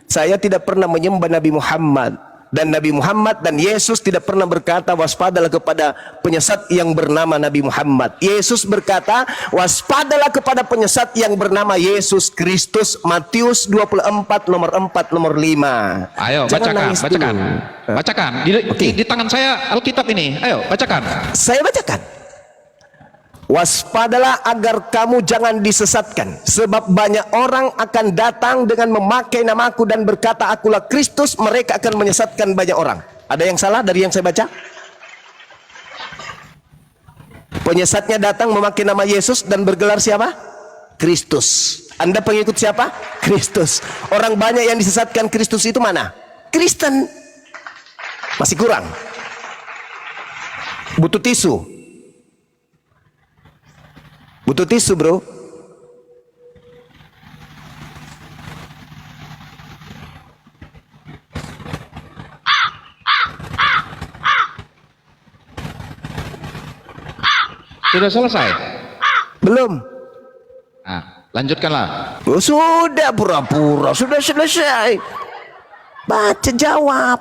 Saya tidak pernah menyembah Nabi Muhammad. Dan Nabi Muhammad dan Yesus tidak pernah berkata waspadalah kepada penyesat yang bernama Nabi Muhammad. Yesus berkata waspadalah kepada penyesat yang bernama Yesus Kristus. Matius 24 nomor 4 nomor 5. Ayo Jangan bacakan, nangis bacakan. dulu. Bacakan. Oke. Di tangan saya Alkitab ini. Ayo bacakan. Saya bacakan. Waspadalah agar kamu jangan disesatkan, sebab banyak orang akan datang dengan memakai namaku dan berkata akulah Kristus, mereka akan menyesatkan banyak orang. Ada yang salah dari yang saya baca? Penyesatnya datang memakai nama Yesus dan bergelar siapa? Kristus. Anda pengikut siapa? Kristus. Orang banyak yang disesatkan Kristus itu mana? Kristen. Masih kurang. Butuh tisu. Butuh tisu, bro. Sudah selesai? Belum. Lanjutkanlah. Oh, sudah pura-pura. Sudah selesai. Baca jawab.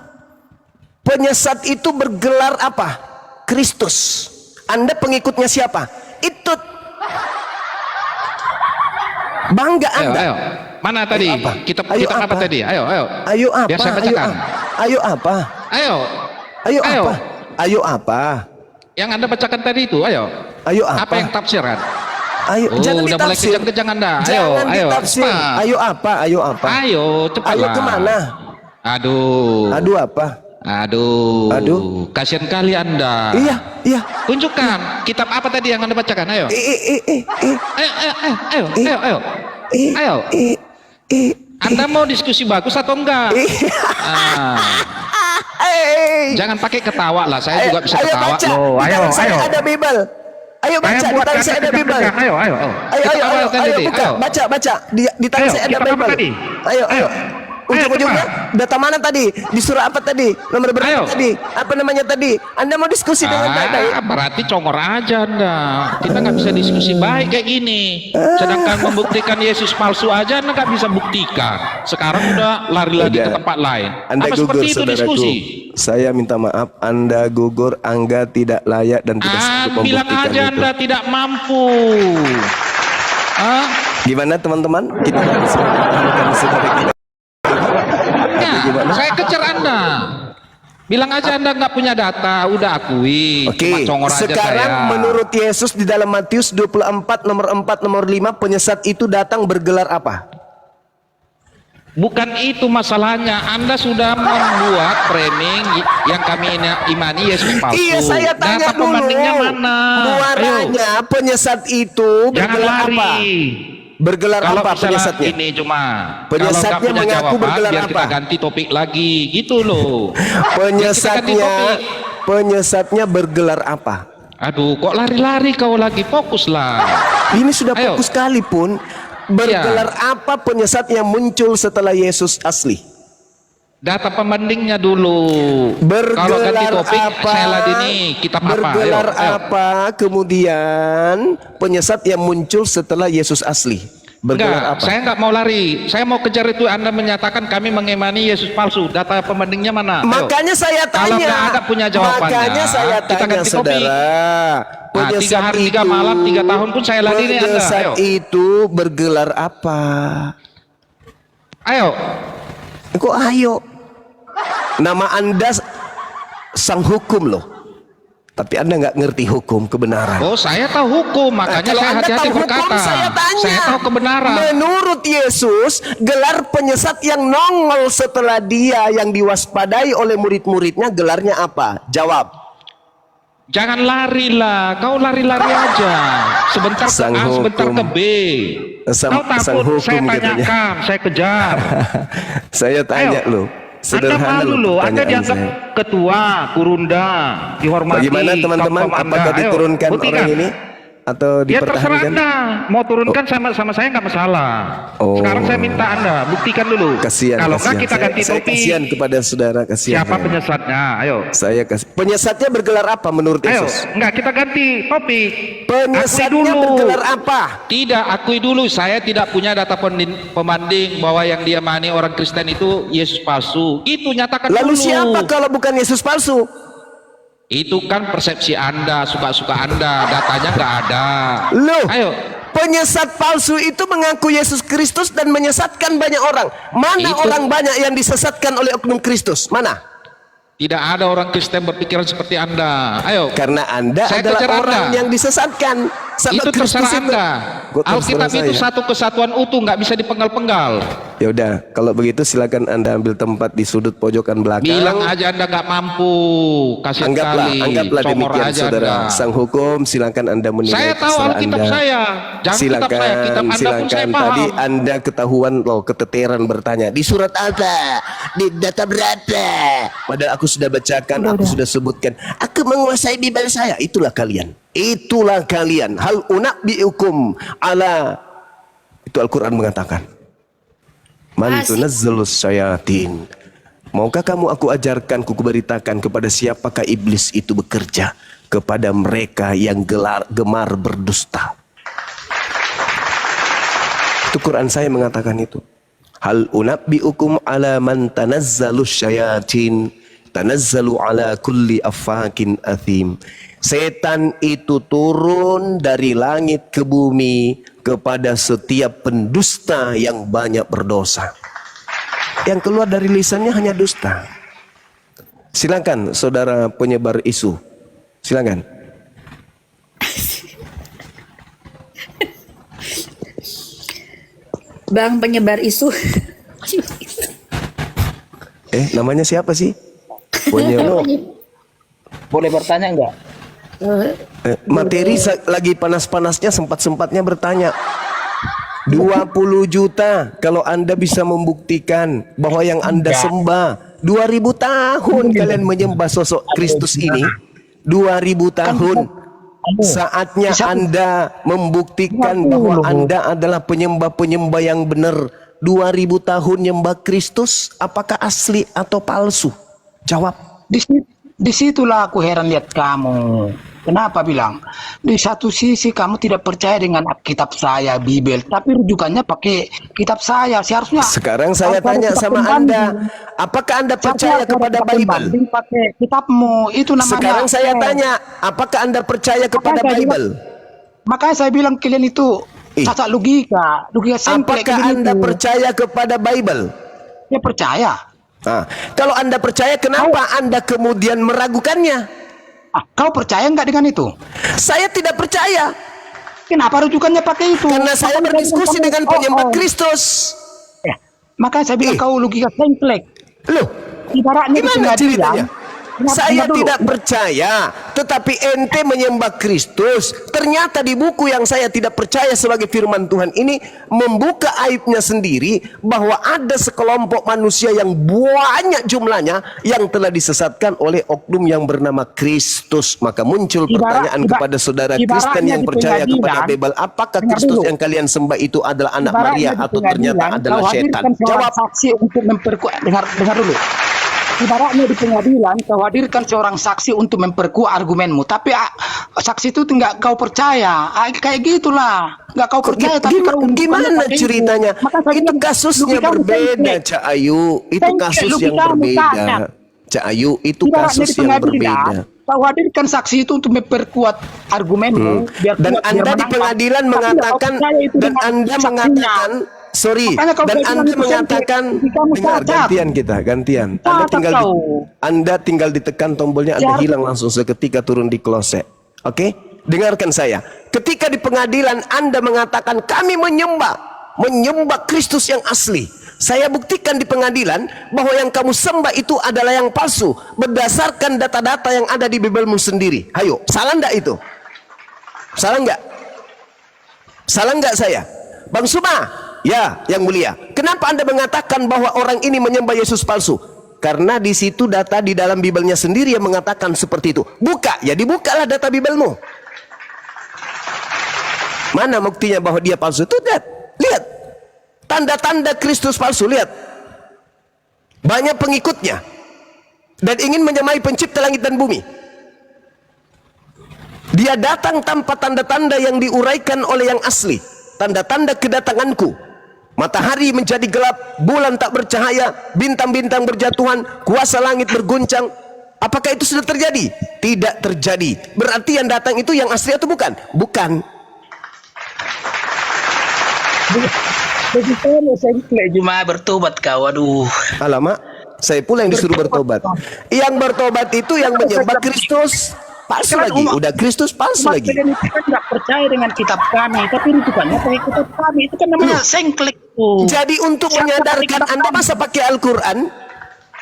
Penyesat itu bergelar apa? Kristus. Anda pengikutnya siapa? Itu. Bangga Ayo, Anda. ayo. Mana tadi? Apa? Kitab Ayo kitab apa apa? tadi? Ayo, ayo. Ayo apa? Biar saya bacakan. Ayo apa? Ayo. Ayo Ayo. apa? Ayo apa? Yang Anda bacakan tadi itu, ayo. Ayo apa? Apa yang tafsiran? Ayo, Oh, jangan udah mulai ditafsir. kejang-kejang Anda. Ayo, Jangan ayo, ditafsir. cepat. Ayo apa? Ayo apa? Ayo, cepatlah. Ayo kemana? Aduh. Aduh apa? Aduh. Aduh. Kasihan kali Anda. Iya, iya. Tunjukkan kitab apa tadi yang Anda bacakan? Ayo. Eh. Ayo, ayo, ayo. Ayo. Anda mau diskusi bagus atau enggak? Jangan pakai ketawa lah. Saya juga bisa ketawa baca. loh. Di Ayo, tangan saya ayo. ada Bible. Ayo baca, di tangan saya ada Bible. Ayo, ayo. Ayo, buka. Ayo. Baca. Di tangan Ayo, saya ada kitab apa Bible. tadi? Ayo. Ujung-ujungnya data mana tadi? Di surah apa tadi? Nomor Ayo. berapa tadi? Apa namanya tadi? Anda mau diskusi dengan data? Berarti congor aja Anda. Kita nggak bisa diskusi baik kayak gini. Sedangkan membuktikan Yesus palsu aja Anda nggak bisa buktikan. Sekarang udah lari lagi ke tempat lain. Anda Apa gugur, seperti itu saudaraku. diskusi? Saya minta maaf, Anda gugur, Angga tidak layak dan tidak sanggup Bilang membuktikan aja itu. Anda tidak mampu. Gimana teman-teman? Kita harus mempertahankan saudara kita. Gimana? Saya kejar Anda. Bilang aja Anda nggak punya data, udah akui. Oke, Cuma congor aja sekarang saya. menurut Yesus di dalam Matius 24 nomor 4 nomor 5 penyesat itu datang bergelar apa? Bukan itu masalahnya. Anda sudah membuat framing yang kami imani Yesus palsu. Iya, saya tanya Data dulu. pembandingnya mana? Muaranya penyesat itu Jangan bergelar lari. apa? Bergelar Kalau apa misalnya penyesatnya? ini cuma Penyesatnya kalau nggak punya mengaku jawaban, bergelar biar kita apa? ganti topik lagi, gitu loh. Penyesatnya bergelar apa? Aduh, kok lari-lari kau lagi? Fokuslah. Ini sudah Ayo. fokus sekalipun. Bergelar apa penyesat yang muncul setelah Yesus asli? Data pembandingnya dulu. Kalau ganti Bergelar topik, apa? saya lagi nih kitab Bergelar apa? Ayo. apa kemudian penyesat yang muncul setelah Yesus asli? Bergelar Enggak, apa? saya nggak mau lari. Saya mau kejar itu. Anda menyatakan kami mengimani Yesus palsu. Data pembandingnya mana? Ayo. Makanya saya tanya. Kalau nggak ada punya jawabannya, Makanya saya kita tanya, ganti topik. saudara. Nah, 3 hari 3 malam 3 tahun pun saya ladeni Anda. Penyesat Ayo. itu bergelar apa? Ayo. Kok ayo? Nama Anda sang hukum loh. Tapi Anda nggak ngerti hukum kebenaran. Oh, saya tahu hukum, makanya Kalau saya Anda hati-hati tahu hukum, berkata. saya tanya. Saya tahu kebenaran. Menurut Yesus, gelar penyesat yang nongol setelah dia yang diwaspadai oleh murid-muridnya, gelarnya apa? Jawab. Jangan lari lah, kau lari-lari aja. Sebentar ke Sang A, sebentar hukum. ke B. Sang Kau takut hukum saya katanya. tanyakan, saya kejar. Saya tanya Ayo. loh. Anda Sederhana malu loh, Anda pertanyaan dianggap saya. ketua, kurunda, dihormati. Bagaimana teman-teman? top-top Anda. Apakah Ayo, diturunkan buktikan. orang ini atau Ya terserah dipertahankan? Anda, mau turunkan sama saya nggak masalah. Oh. Sekarang saya minta Anda buktikan dulu. Kasihan, Kalau nggak kasihan. kita ganti Saya topik. kasihan kepada saudara, kasihan. Siapa saya. penyesatnya? Ayo. Saya kasih. Penyesatnya bergelar apa menurut Ayo, Yesus? enggak kita ganti topik. Penyesatnya Akui dulu. bergelar apa? Tidak, akui dulu. Saya tidak punya data pembanding bahwa yang dia mani orang Kristen itu Yesus palsu. Itu nyatakan Lalu dulu. siapa kalau bukan Yesus palsu? Itu kan persepsi Anda, suka-suka Anda. Datanya nggak ada. Loh, Ayo. penyesat palsu itu mengaku Yesus Kristus dan menyesatkan banyak orang. Mana Itu- orang banyak yang disesatkan oleh oknum Kristus? Mana? Tidak ada orang Kristen berpikiran seperti Anda. Ayo. Karena Anda Saya adalah kejar orang Anda. yang disesatkan. Sama Itu Kristus terserah itu. Anda. Kok terserah Alkitab itu saya? satu kesatuan utuh, nggak bisa dipenggal-penggal. Ya udah, kalau begitu silakan Anda ambil tempat di sudut pojokan belakang. Bilang aja Anda nggak mampu. Kasihan sekali. Anggaplah Comor demikian, aja saudara. Anda. Sang hukum, silakan Anda menilai. Saya tahu terserah Alkitab Anda. saya. Jangan kitab saya, kitab Anda pun saya paham. Tadi Anda ketahuan loh, keteteran bertanya. Di surat apa? Di data berapa? Padahal aku sudah bacakan, aku sudah sebutkan. Aku menguasai Bible saya. Itulah kalian. Itulah kalian. Hal unabbiukum ala. Itu Al-Quran mengatakan. Man Asik. tunazzalus syayatin. Maukah kamu aku ajarkan, ku beritakan kepada siapakah iblis itu bekerja? Kepada mereka yang gemar berdusta. Itu Quran saya mengatakan itu. Hal unabbiukum ala man tanazzalus syayatin. Tanazzalu ala kulli affakin athim. Setan itu turun dari langit ke bumi kepada setiap pendusta yang banyak berdosa. Yang keluar dari lisannya hanya dusta. Silakan saudara penyebar isu. Silakan. Bang penyebar isu. Namanya siapa sih? Penyebar. Boleh bertanya enggak? Materi lagi panas-panasnya, sempat-sempatnya bertanya. 20 juta kalau Anda bisa membuktikan bahwa yang Anda sembah 2000 tahun kalian menyembah sosok Kristus ini. 2000 tahun. Saatnya Anda membuktikan bahwa Anda adalah penyembah-penyembah yang benar. 2000 tahun nyembah Kristus, apakah asli atau palsu? Jawab. Disitulah aku heran lihat kamu. Kenapa bilang? Di satu sisi kamu tidak percaya dengan kitab saya, Bible, tapi rujukannya pakai kitab saya. Seharusnya. Sekarang saya harus ada tanya kitab sama pembanding. Anda, apakah Anda percaya Seharusnya ada kepada kitab Bible? pembanding pakai kitabmu. Itu namanya. Sekarang saya tanya, apakah Anda percaya kepada saya Bible? Makanya saya bilang kalian itu cacat logika semplek. Apakah Anda percaya kepada Bible? Ya percaya. Nah, kalau Anda percaya, kenapa Anda kemudian meragukannya? Kau percaya nggak dengan itu? Saya tidak percaya. Kenapa rujukannya pakai itu? Karena saya berdiskusi dengan penyembah Kristus. Makanya saya bilang kau logika sengklek. Loh, Ibaratnya di gimana pengadilan. ceritanya? Saya Dulu. tidak percaya, tetapi ente menyembah Kristus. Ternyata di buku yang saya tidak percaya sebagai firman Tuhan ini membuka aibnya sendiri bahwa ada sekelompok manusia yang banyak jumlahnya yang telah disesatkan oleh oknum yang bernama Kristus. Maka muncul pertanyaan kepada saudara Kristen yang percaya kepada Bible, apakah Kristus yang kalian sembah itu adalah anak Maria atau ternyata adalah setan? Jawab. Saksi untuk memperkuat. Dengar dulu. Ibaratnya di pengadilan kau hadirkan seorang saksi untuk memperkuat argumenmu, tapi saksi itu nggak kau percaya. Kayak gitulah, nggak kau percaya. Tapi gimana ceritanya? Itu kasusnya berbeda, Cak Ayu. Itu kasus yang berbeda, Cak Ayu. Itu kasus yang berbeda. Kau hadirkan saksi itu untuk memperkuat argumenmu. Dan Anda di pengadilan mengatakan, dan Anda mengatakan. Sorry, dan Anda mengatakan, dengar, gantian. Anda tinggal ditekan tombolnya, Anda hilang langsung seketika turun di kloset. Oke? Dengarkan saya. Ketika di pengadilan Anda mengatakan kami menyembah Kristus yang asli. Saya buktikan di pengadilan bahwa yang kamu sembah itu adalah yang palsu berdasarkan data-data yang ada di Biblemu sendiri. Ayo, salah enggak itu? Salah enggak? Salah enggak saya? Bang Suma? Ya, yang mulia. Kenapa Anda mengatakan bahwa orang ini menyembah Yesus palsu? Karena di situ data di dalam Bibelnya sendiri yang mengatakan seperti itu. Buka, ya dibukalah data Bibelmu. Mana buktinya bahwa dia palsu? Itu lihat. Tanda-tanda Kristus palsu, lihat. Banyak pengikutnya. Dan ingin menyamai pencipta langit dan bumi. Dia datang tanpa tanda-tanda yang diuraikan oleh yang asli. Tanda-tanda kedatanganku. Matahari menjadi gelap, bulan tak bercahaya, bintang-bintang berjatuhan, kuasa langit berguncang. Apakah itu sudah terjadi? Tidak terjadi. Berarti yang datang itu yang asli atau bukan? Bukan. Saya cuma bertobat kau, aduh. Alamak, saya pula yang disuruh bertobat. Yang bertobat itu yang menyembah Kristus. Palsu lagi, udah Kristus palsu lagi. Kita tidak percaya dengan kitab kami, tapi rujukannya pakai kitab kami. Itu kan namanya sengklik. Jadi untuk menyadarkan Anda masa pakai Al-Quran?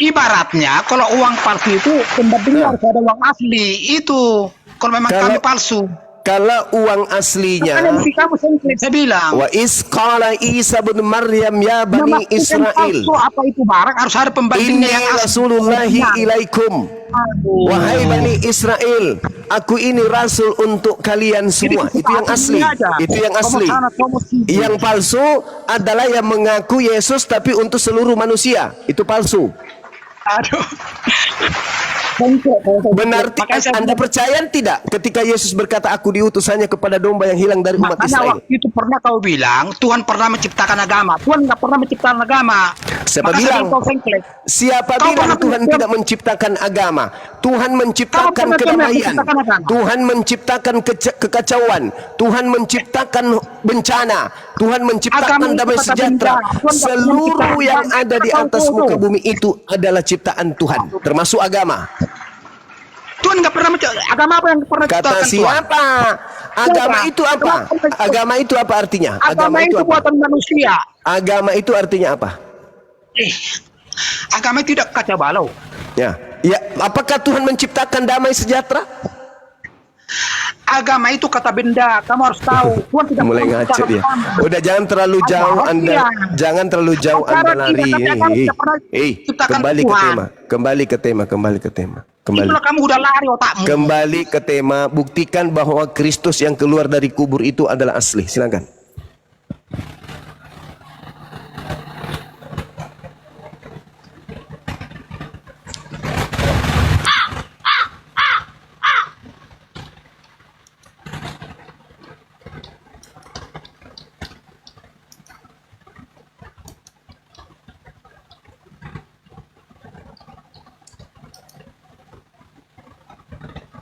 Ibaratnya kalau uang palsu itu pembandingnya harus ada uang asli. Itu kalau memang kami palsu. Kalau uang aslinya, kamu sengklik, saya bilang. Wa isqala Isa bin Maryam ya bani Israel. Palsu, apa itu barang harus ada pembandingnya yang asli. Rasulullahi ilaikum. Wahai Bani Israel, aku ini rasul untuk kalian semua. Itu yang asli. Itu yang asli. Yang palsu adalah yang mengaku Yesus tapi untuk seluruh manusia. Itu palsu. Aduh. Benar, Anda percaya tidak ketika Yesus berkata aku diutus hanya kepada domba yang hilang dari umat Israel? Waktu itu pernah kau bilang Tuhan pernah menciptakan agama. Tuhan nggak pernah menciptakan agama. Siapa bilang Tuhan tidak menciptakan agama? Tuhan menciptakan kedamaian. Tuhan menciptakan kekacauan. Tuhan menciptakan bencana. Tuhan menciptakan damai sejahtera. Seluruh yang ada di atas muka bumi itu adalah ciptaan Tuhan, termasuk agama. Tuhan nggak pernah agama apa yang pernah kata siapa? Agama itu apa? Agama itu apa artinya? Agama itu buatan manusia. Agama itu artinya apa? Agama itu tidak kacau balau. Ya, apakah Tuhan menciptakan damai sejahtera? Agama itu kata benda, kamu harus tahu. Tuhan tidak mulai ngaco dia. Udah jangan terlalu jauh Anda, jangan terlalu jauh Anda lari. Kembali ke tema. Itulah kamu udah lari otakmu. Kembali ke tema, buktikan bahwa Kristus yang keluar dari kubur itu adalah asli. Silakan.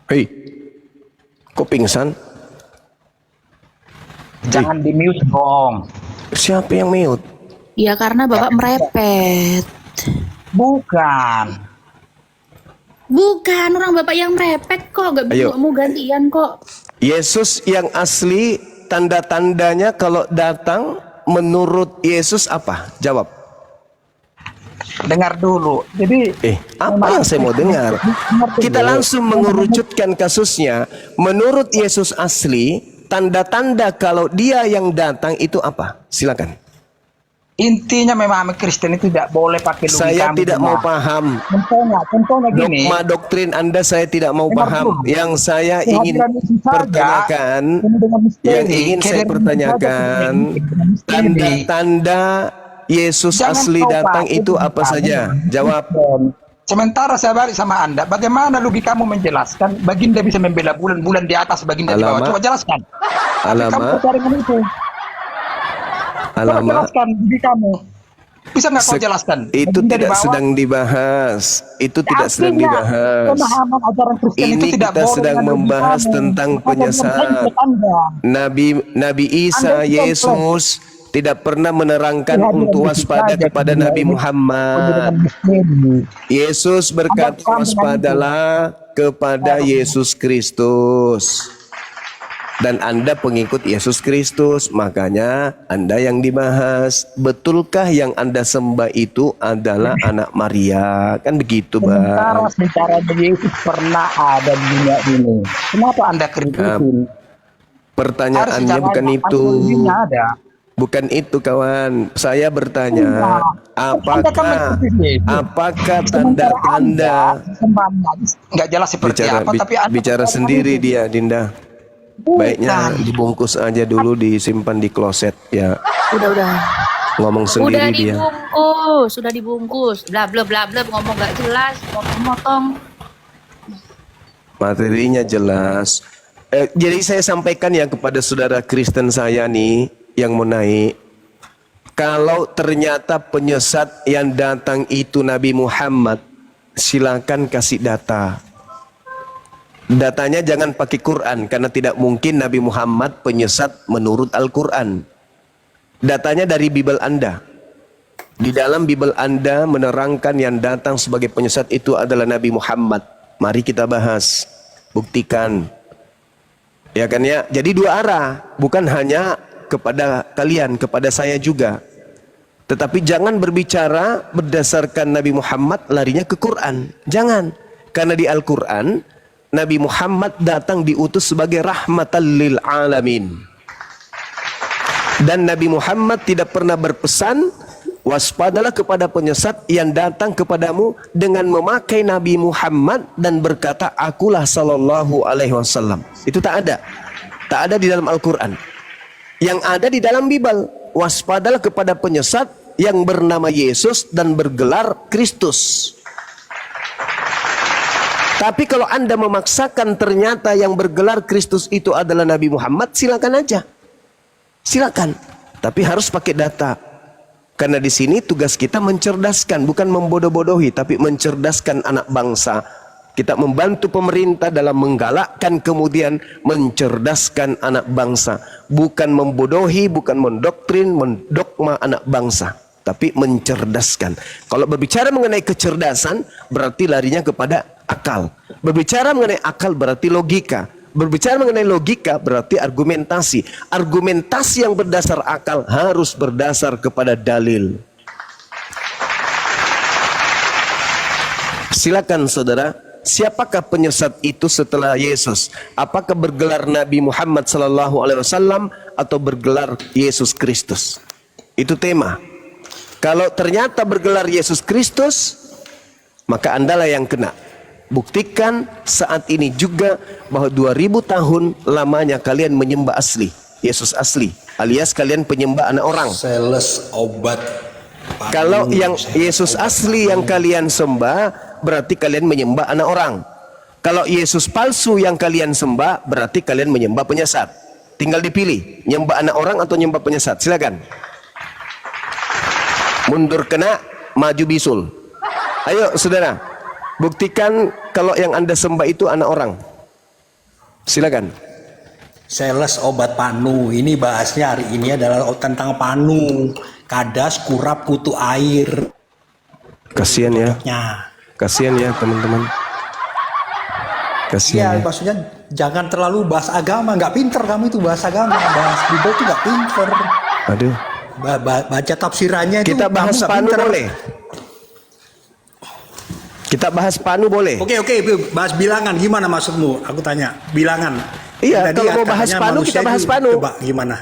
Hei, kok pingsan? Jangan di mute dong. Siapa yang mute? Ya karena Bapak merepet. Bukan, orang Bapak yang merepet kok. Gak mau gantian kok. Yesus yang asli, tanda-tandanya kalau datang menurut Yesus apa? Jawab. dengar dulu. Jadi Apa yang saya mau dengar? Kita langsung mengerucutkan kasusnya. Menurut Yesus asli, tanda-tanda kalau dia yang datang itu apa? Silakan. intinya memahami Kristen itu tidak boleh pakai logika. Saya tidak mau paham. Contohnya gini. Dogma doktrin Anda saya tidak mau Dengar paham. dulu. Yang saya ingin Kehadiran Yesus saja, pertanyakan, dengan misteri. yang ingin saya Kehadiran pertanyakan, Yesus saja dengan misteri. tanda-tanda Yesus Jangan asli kau datang pakai itu apa logika. saja? Jawab. Sementara saya balik sama Anda, bagaimana logikamu menjelaskan Baginda bisa membela bulan di atas, Baginda di bawah? Alamak. Coba jelaskan. Alamak. Kamu percaya dengan itu? Coba Alamak. jelaskan logikamu. Bisa nggak kau jelaskan? Itu Baginda di tidak bawah? sedang dibahas. Itu tidak sedang Artinya, dibahas. pemahaman ajaran Kristen Ini itu tidak kita boleh sedang dengan membahas logikamu. tentang Maka penyesat. dalam mindset Anda. Nabi Isa, Anda itu Yesus tidak pernah menerangkan Kehadiran untuk Yesus waspada saja kepada tidak Nabi boleh Muhammad. dengan misteri. Yesus berkata, Anda paham dengan waspadalah kepada Yesus Kristus. Dan Anda pengikut Yesus Kristus, makanya Anda yang dibahas. Betulkah yang Anda sembah itu adalah anak Maria? Kan begitu, Sementara Bang. secara Yesus pernah ada di dunia ini. Kenapa Anda kritikin? Pertanyaannya bukan itu. Ada. Bukan itu, kawan. Saya bertanya, apakah tanda-tanda Nggak jelas seperti apa, tapi Anda bicara percaya sendiri dengan dia, Dinda. Baiknya dibungkus aja dulu, disimpan di kloset ya. Udah. Ngomong Udah sendiri dia. dibungkus. Bla bla bla bla, ngomong gak jelas, motong-motong. Materinya jelas. Jadi saya sampaikan ya kepada saudara Kristen saya nih yang mau naik. Kalau ternyata penyesat yang datang itu Nabi Muhammad, silakan kasih data. Datanya jangan pakai Quran, karena tidak mungkin Nabi Muhammad penyesat menurut Al-Quran. Datanya dari Bible Anda. Di dalam Bible Anda menerangkan yang datang sebagai penyesat itu adalah Nabi Muhammad. Mari kita bahas, buktikan. Ya kan ya? Jadi dua arah, bukan hanya kepada kalian, kepada saya juga. Tetapi jangan berbicara berdasarkan Nabi Muhammad larinya ke Quran. Jangan. Karena di Al-Quran Nabi Muhammad datang diutus sebagai rahmatan lil alamin. Dan Nabi Muhammad tidak pernah berpesan, waspadalah kepada penyesat yang datang kepadamu dengan memakai Nabi Muhammad dan berkata, akulah sallallahu alaihi wasallam. Itu tak ada. Tak ada di dalam Al-Quran. Yang ada di dalam Bible, waspadalah kepada penyesat yang bernama Yesus dan bergelar Kristus. Tapi kalau Anda memaksakan ternyata yang bergelar Kristus itu adalah Nabi Muhammad, silakan aja. Silakan. Tapi harus pakai data. Karena di sini tugas kita mencerdaskan, bukan membodoh-bodohi, tapi mencerdaskan anak bangsa. Kita membantu pemerintah dalam menggalakkan kemudian mencerdaskan anak bangsa. Bukan membodohi, bukan mendoktrin, mendogma anak bangsa. Tapi mencerdaskan. Kalau berbicara mengenai kecerdasan, berarti larinya kepada akal. Berbicara mengenai akal berarti logika. Berbicara mengenai logika berarti argumentasi. Argumentasi yang berdasar akal harus berdasar kepada dalil. Silakan saudara, siapakah penyesat itu setelah Yesus? Apakah bergelar Nabi Muhammad SAW atau bergelar Yesus Kristus? Itu tema. Kalau ternyata bergelar Yesus Kristus, maka Andalah yang kena. Buktikan saat ini juga bahwa 2000 tahun lamanya kalian menyembah asli, Yesus asli, alias kalian penyembah anak orang. Sales obat. Kalau yang Yesus asli yang kalian sembah, berarti kalian menyembah anak orang. Kalau Yesus palsu yang kalian sembah, berarti kalian menyembah penyesat. Tinggal dipilih, nyembah anak orang atau nyembah penyesat. Silakan. Mundur kena, maju bisul. Ayo saudara, buktikan kalau yang Anda sembah itu anak orang. Silakan. Sales obat panu. Ini bahasnya hari ini adalah tentang panu. Kadas, kurap, kutu air. Kasihan ya. Ya. Kasihan ya teman-teman. Kasihan. Ya, maksudnya jangan terlalu bahas agama. Nggak pinter kamu itu bahas agama. Bahas Bible itu nggak pinter. Aduh. Baca tafsirannya itu Kita bahas kamu nggak panu pinter. boleh. Kita bahas panu boleh? Oke, bahas bilangan gimana maksudmu? Aku tanya, bilangan. Iya, Tadi kalau mau bahas katanya panu, manusia kita bahas itu- panu. Coba gimana?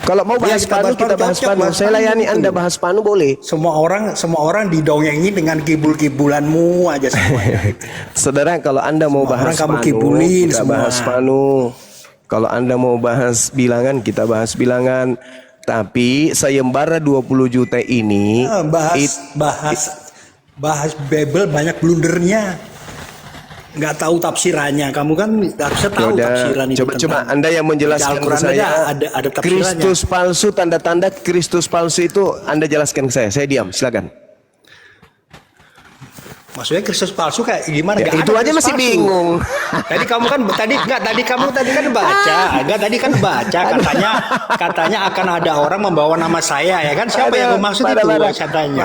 Kalau mau Iya, bahas kita panu, bahas kita panu, bahas cocok, panu. bahas Saya panu layani itu. Anda bahas panu boleh. Semua orang didongengin dengan kibul-kibulanmu aja semuanya. Saudara, kalau Anda mau Semua bahas orang kamu panu, kibulin kita semua. bahas panu. Kalau Anda mau bahas bilangan, kita bahas bilangan. Tapi sayembara 20 juta ini Ah, bahas Bible banyak blundernya. Nggak tahu tafsirannya. Kamu kan harusnya tahu Yaudah, tafsiran itu. coba tentang- Anda yang menjelaskan ke Al-Quran saya. aja ada tafsirannya. Kristus palsu, tanda-tanda Kristus palsu itu Anda jelaskan ke saya. Saya diam, silakan. Maksudnya Kristus palsu kayak gimana? Ya, Nggak itu ada aja Kristus masih palsu. bingung. Tadi kamu kan baca katanya akan ada orang membawa nama saya ya kan? Siapa yang kamu maksud itu? Saya tanya.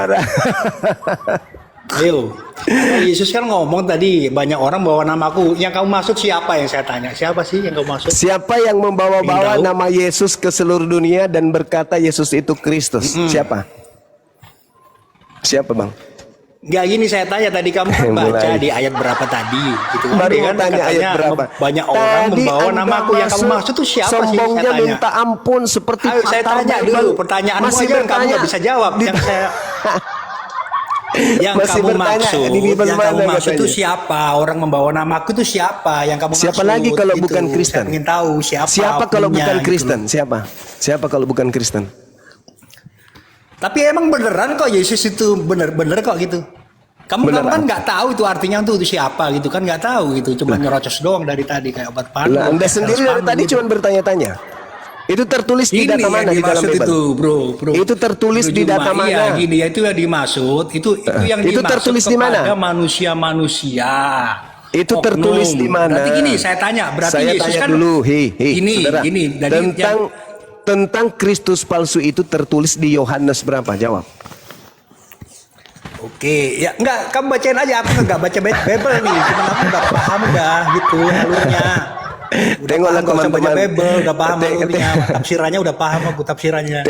Ayo. Nah, Yesus kan ngomong tadi banyak orang bawa namaku. Yang kamu maksud siapa yang saya tanya? Siapa sih yang kamu maksud? Siapa yang membawa-bawa Ingin tahu? nama Yesus ke seluruh dunia dan berkata Yesus itu Kristus? Siapa? Siapa, Bang? Nggak gini saya tanya tadi kamu kan baca Mulai. di ayat berapa tadi gitu kan? Baru Dia mau kan tanya ayat katanya berapa. banyak orang Tadi membawa Anda namaku. Yang kamu masuk, maksud tuh siapa sih? Saya sombongnya tanya. minta ampun seperti Ayo saya pakar tanya Bible. dulu pertanyaanmu Masih aja yang kamu bertanya. nggak bisa jawab. Yang saya yang Masih kamu bertanya, maksud, di Bible yang kamu mana maksud itu katanya? siapa? Orang membawa namaku itu siapa? Yang kamu Siapa maksud? lagi kalau Gitu. bukan Kristen? Saya ingin tahu siapa. Siapa kalau punya, bukan gitu Kristen? loh. Siapa? Siapa kalau bukan Kristen? Tapi emang beneran kok Yesus itu bener kok gitu. Kamu Beneran. kan nggak tahu itu artinya itu siapa gitu kan nggak tahu gitu. Cuma nyerocos doang dari tadi kayak obat panu. Lah, Anda kayak sendiri keras dari panu tadi gitu. cuma bertanya-tanya. Itu tertulis di Ini data yang mana di dalam dimaksud Bible? itu, bro. Itu tertulis di data Iya, mana? gini ya itu yang dimaksud. Itu yang Itu dimaksud tertulis di mana? kepada manusia-manusia. Itu Oknum. tertulis di mana? Berarti gini, saya tanya. Berarti Saya Yesus tanya kan dulu, hei, saudara. Gini. Jadi Tentang Kristus palsu itu tertulis di Yohanes berapa? Jawab. Oke, ya enggak, kamu bacain aja. Aku enggak baca Bible nih. Cuma aku enggak paham dah gitu alurnya. Udah Tengoklah paham, nggak usah baca teman-teman. Bible, udah paham Teng- alurnya. Tafsirannya udah paham aku tafsirannya.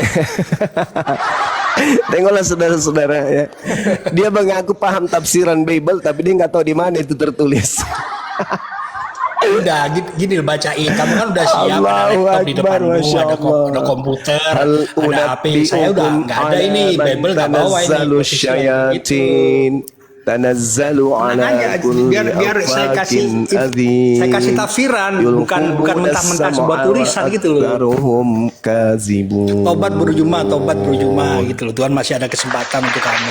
Tengoklah saudara-saudara ya. Dia mengaku paham tafsiran Bible tapi dia nggak tahu di mana itu tertulis. Udah gini bacain. Kamu kan udah siap ada Allahu laptop di Akbar, depanmu, Masya ada Allah. komputer, Hal ada HP. Saya udah enggak ada ini Bible enggak bawa ini. tanazzalu posisi syayatin tanazzalu Tenang aja, ala kulli biar saya kasih azim. saya kasih tafsiran, bukan mentah-mentah sebuah tulisan gitu loh. Aktsaruhum kazibun. Tobat berjuma gitu loh. Tuhan masih ada kesempatan untuk kamu.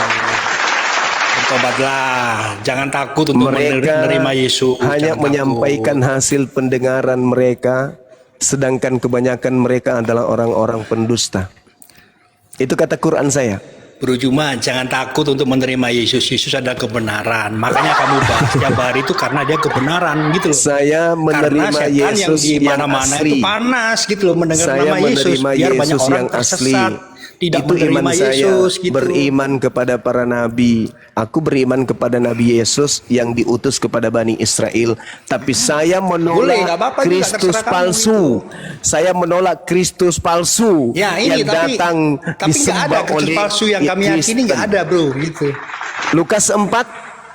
Bertobatlah, jangan takut untuk Mereka menerima Yesus. hanya Jangan menyampaikan takut. hasil pendengaran mereka, sedangkan kebanyakan mereka adalah orang-orang pendusta. Itu kata Quran saya. Berjuma, jangan takut untuk menerima Yesus. Yesus ada kebenaran. Makanya kamu bahas tiap hari itu karena dia kebenaran gitu loh. Saya menerima Karena setan Yesus yang di yang mana-mana asli. itu panas gitu loh mendengar Saya nama Yesus. menerima Biar banyak Yesus orang yang asli. tersesat. Tidak Itu menerima iman saya. Yesus gitu. Beriman kepada para nabi. Aku beriman kepada Nabi Yesus yang diutus kepada Bani Israel. Tapi saya Boleh, menolak nggak apa-apa juga, Kristus terserah kamu palsu. Saya menolak Kristus palsu Ya ini yang datang tapi nggak ada disembah Kristus oleh palsu yang kami yakini nggak Kristen. ada bro gitu. Lukas 4,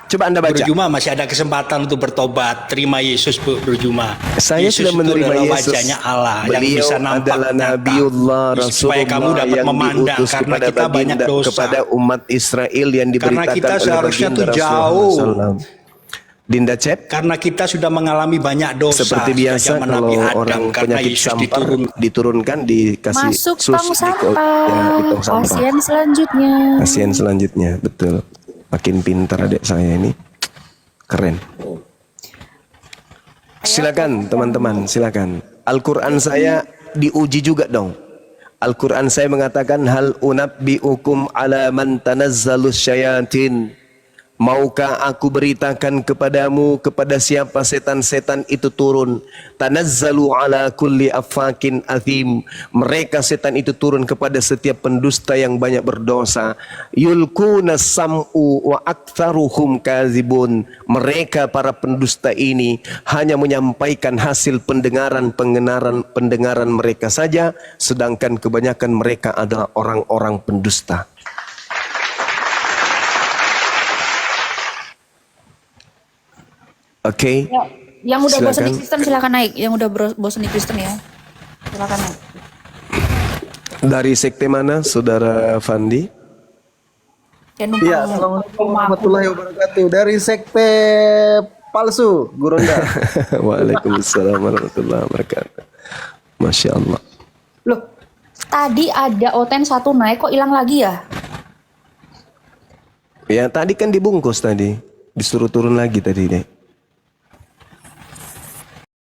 coba Anda baca. Berjuma masih ada kesempatan untuk bertobat. Terima Yesus berjuma. Saya Yesus sudah itu menerima adalah Yesus. wajahnya Allah yang Beliau bisa nampak adalah nyata. Nabiullah Supaya kamu Rasulullah dapat yang memandang diutus karena kepada kita banyak baginda, dosa. kepada umat Israel yang Karena diberitakan kita oleh seharusnya baginda tuh Rasulullah jauh. SAW. Dinda Cep, Karena kita sudah mengalami banyak dosa. seperti sejak biasa zaman kalau Nabi Adam, orang karena penyakit Yesus sampar diturunkan dikasih Masuk sus tong di sampah. tong sampah. Pasien selanjutnya. Pasien selanjutnya, betul. Makin pintar adik saya ini, keren. Silakan teman-teman, silakan. Al-Quran saya diuji juga dong. Al-Quran saya mengatakan hal unabbi'ukum ala man tanazzalus syayatin. Maukah aku beritakan kepadamu kepada siapa setan-setan itu turun? Tanazzalu ala kulli affakin athim. Mereka setan itu turun kepada setiap pendusta yang banyak berdosa. Yulkuna sam'u wa aktsaruhum kazibun. Mereka para pendusta ini hanya menyampaikan hasil pendengaran mereka saja, sedangkan kebanyakan mereka adalah orang-orang pendusta. Oke. Ya, yang udah bosan Silakan. di Kristen silakan naik. Yang udah bosan di Kristen ya. Silakan naik. Dari sekte mana, Saudara Fandi? Dan Iya, assalamualaikum warahmatullahi wabarakatuh. Dari sekte palsu, Gurunda. Waalaikumsalam warahmatullahi wabarakatuh. Masya Allah. Loh, tadi ada Oten satu naik kok hilang lagi ya? Ya tadi kan dibungkus tadi, disuruh turun lagi tadi deh.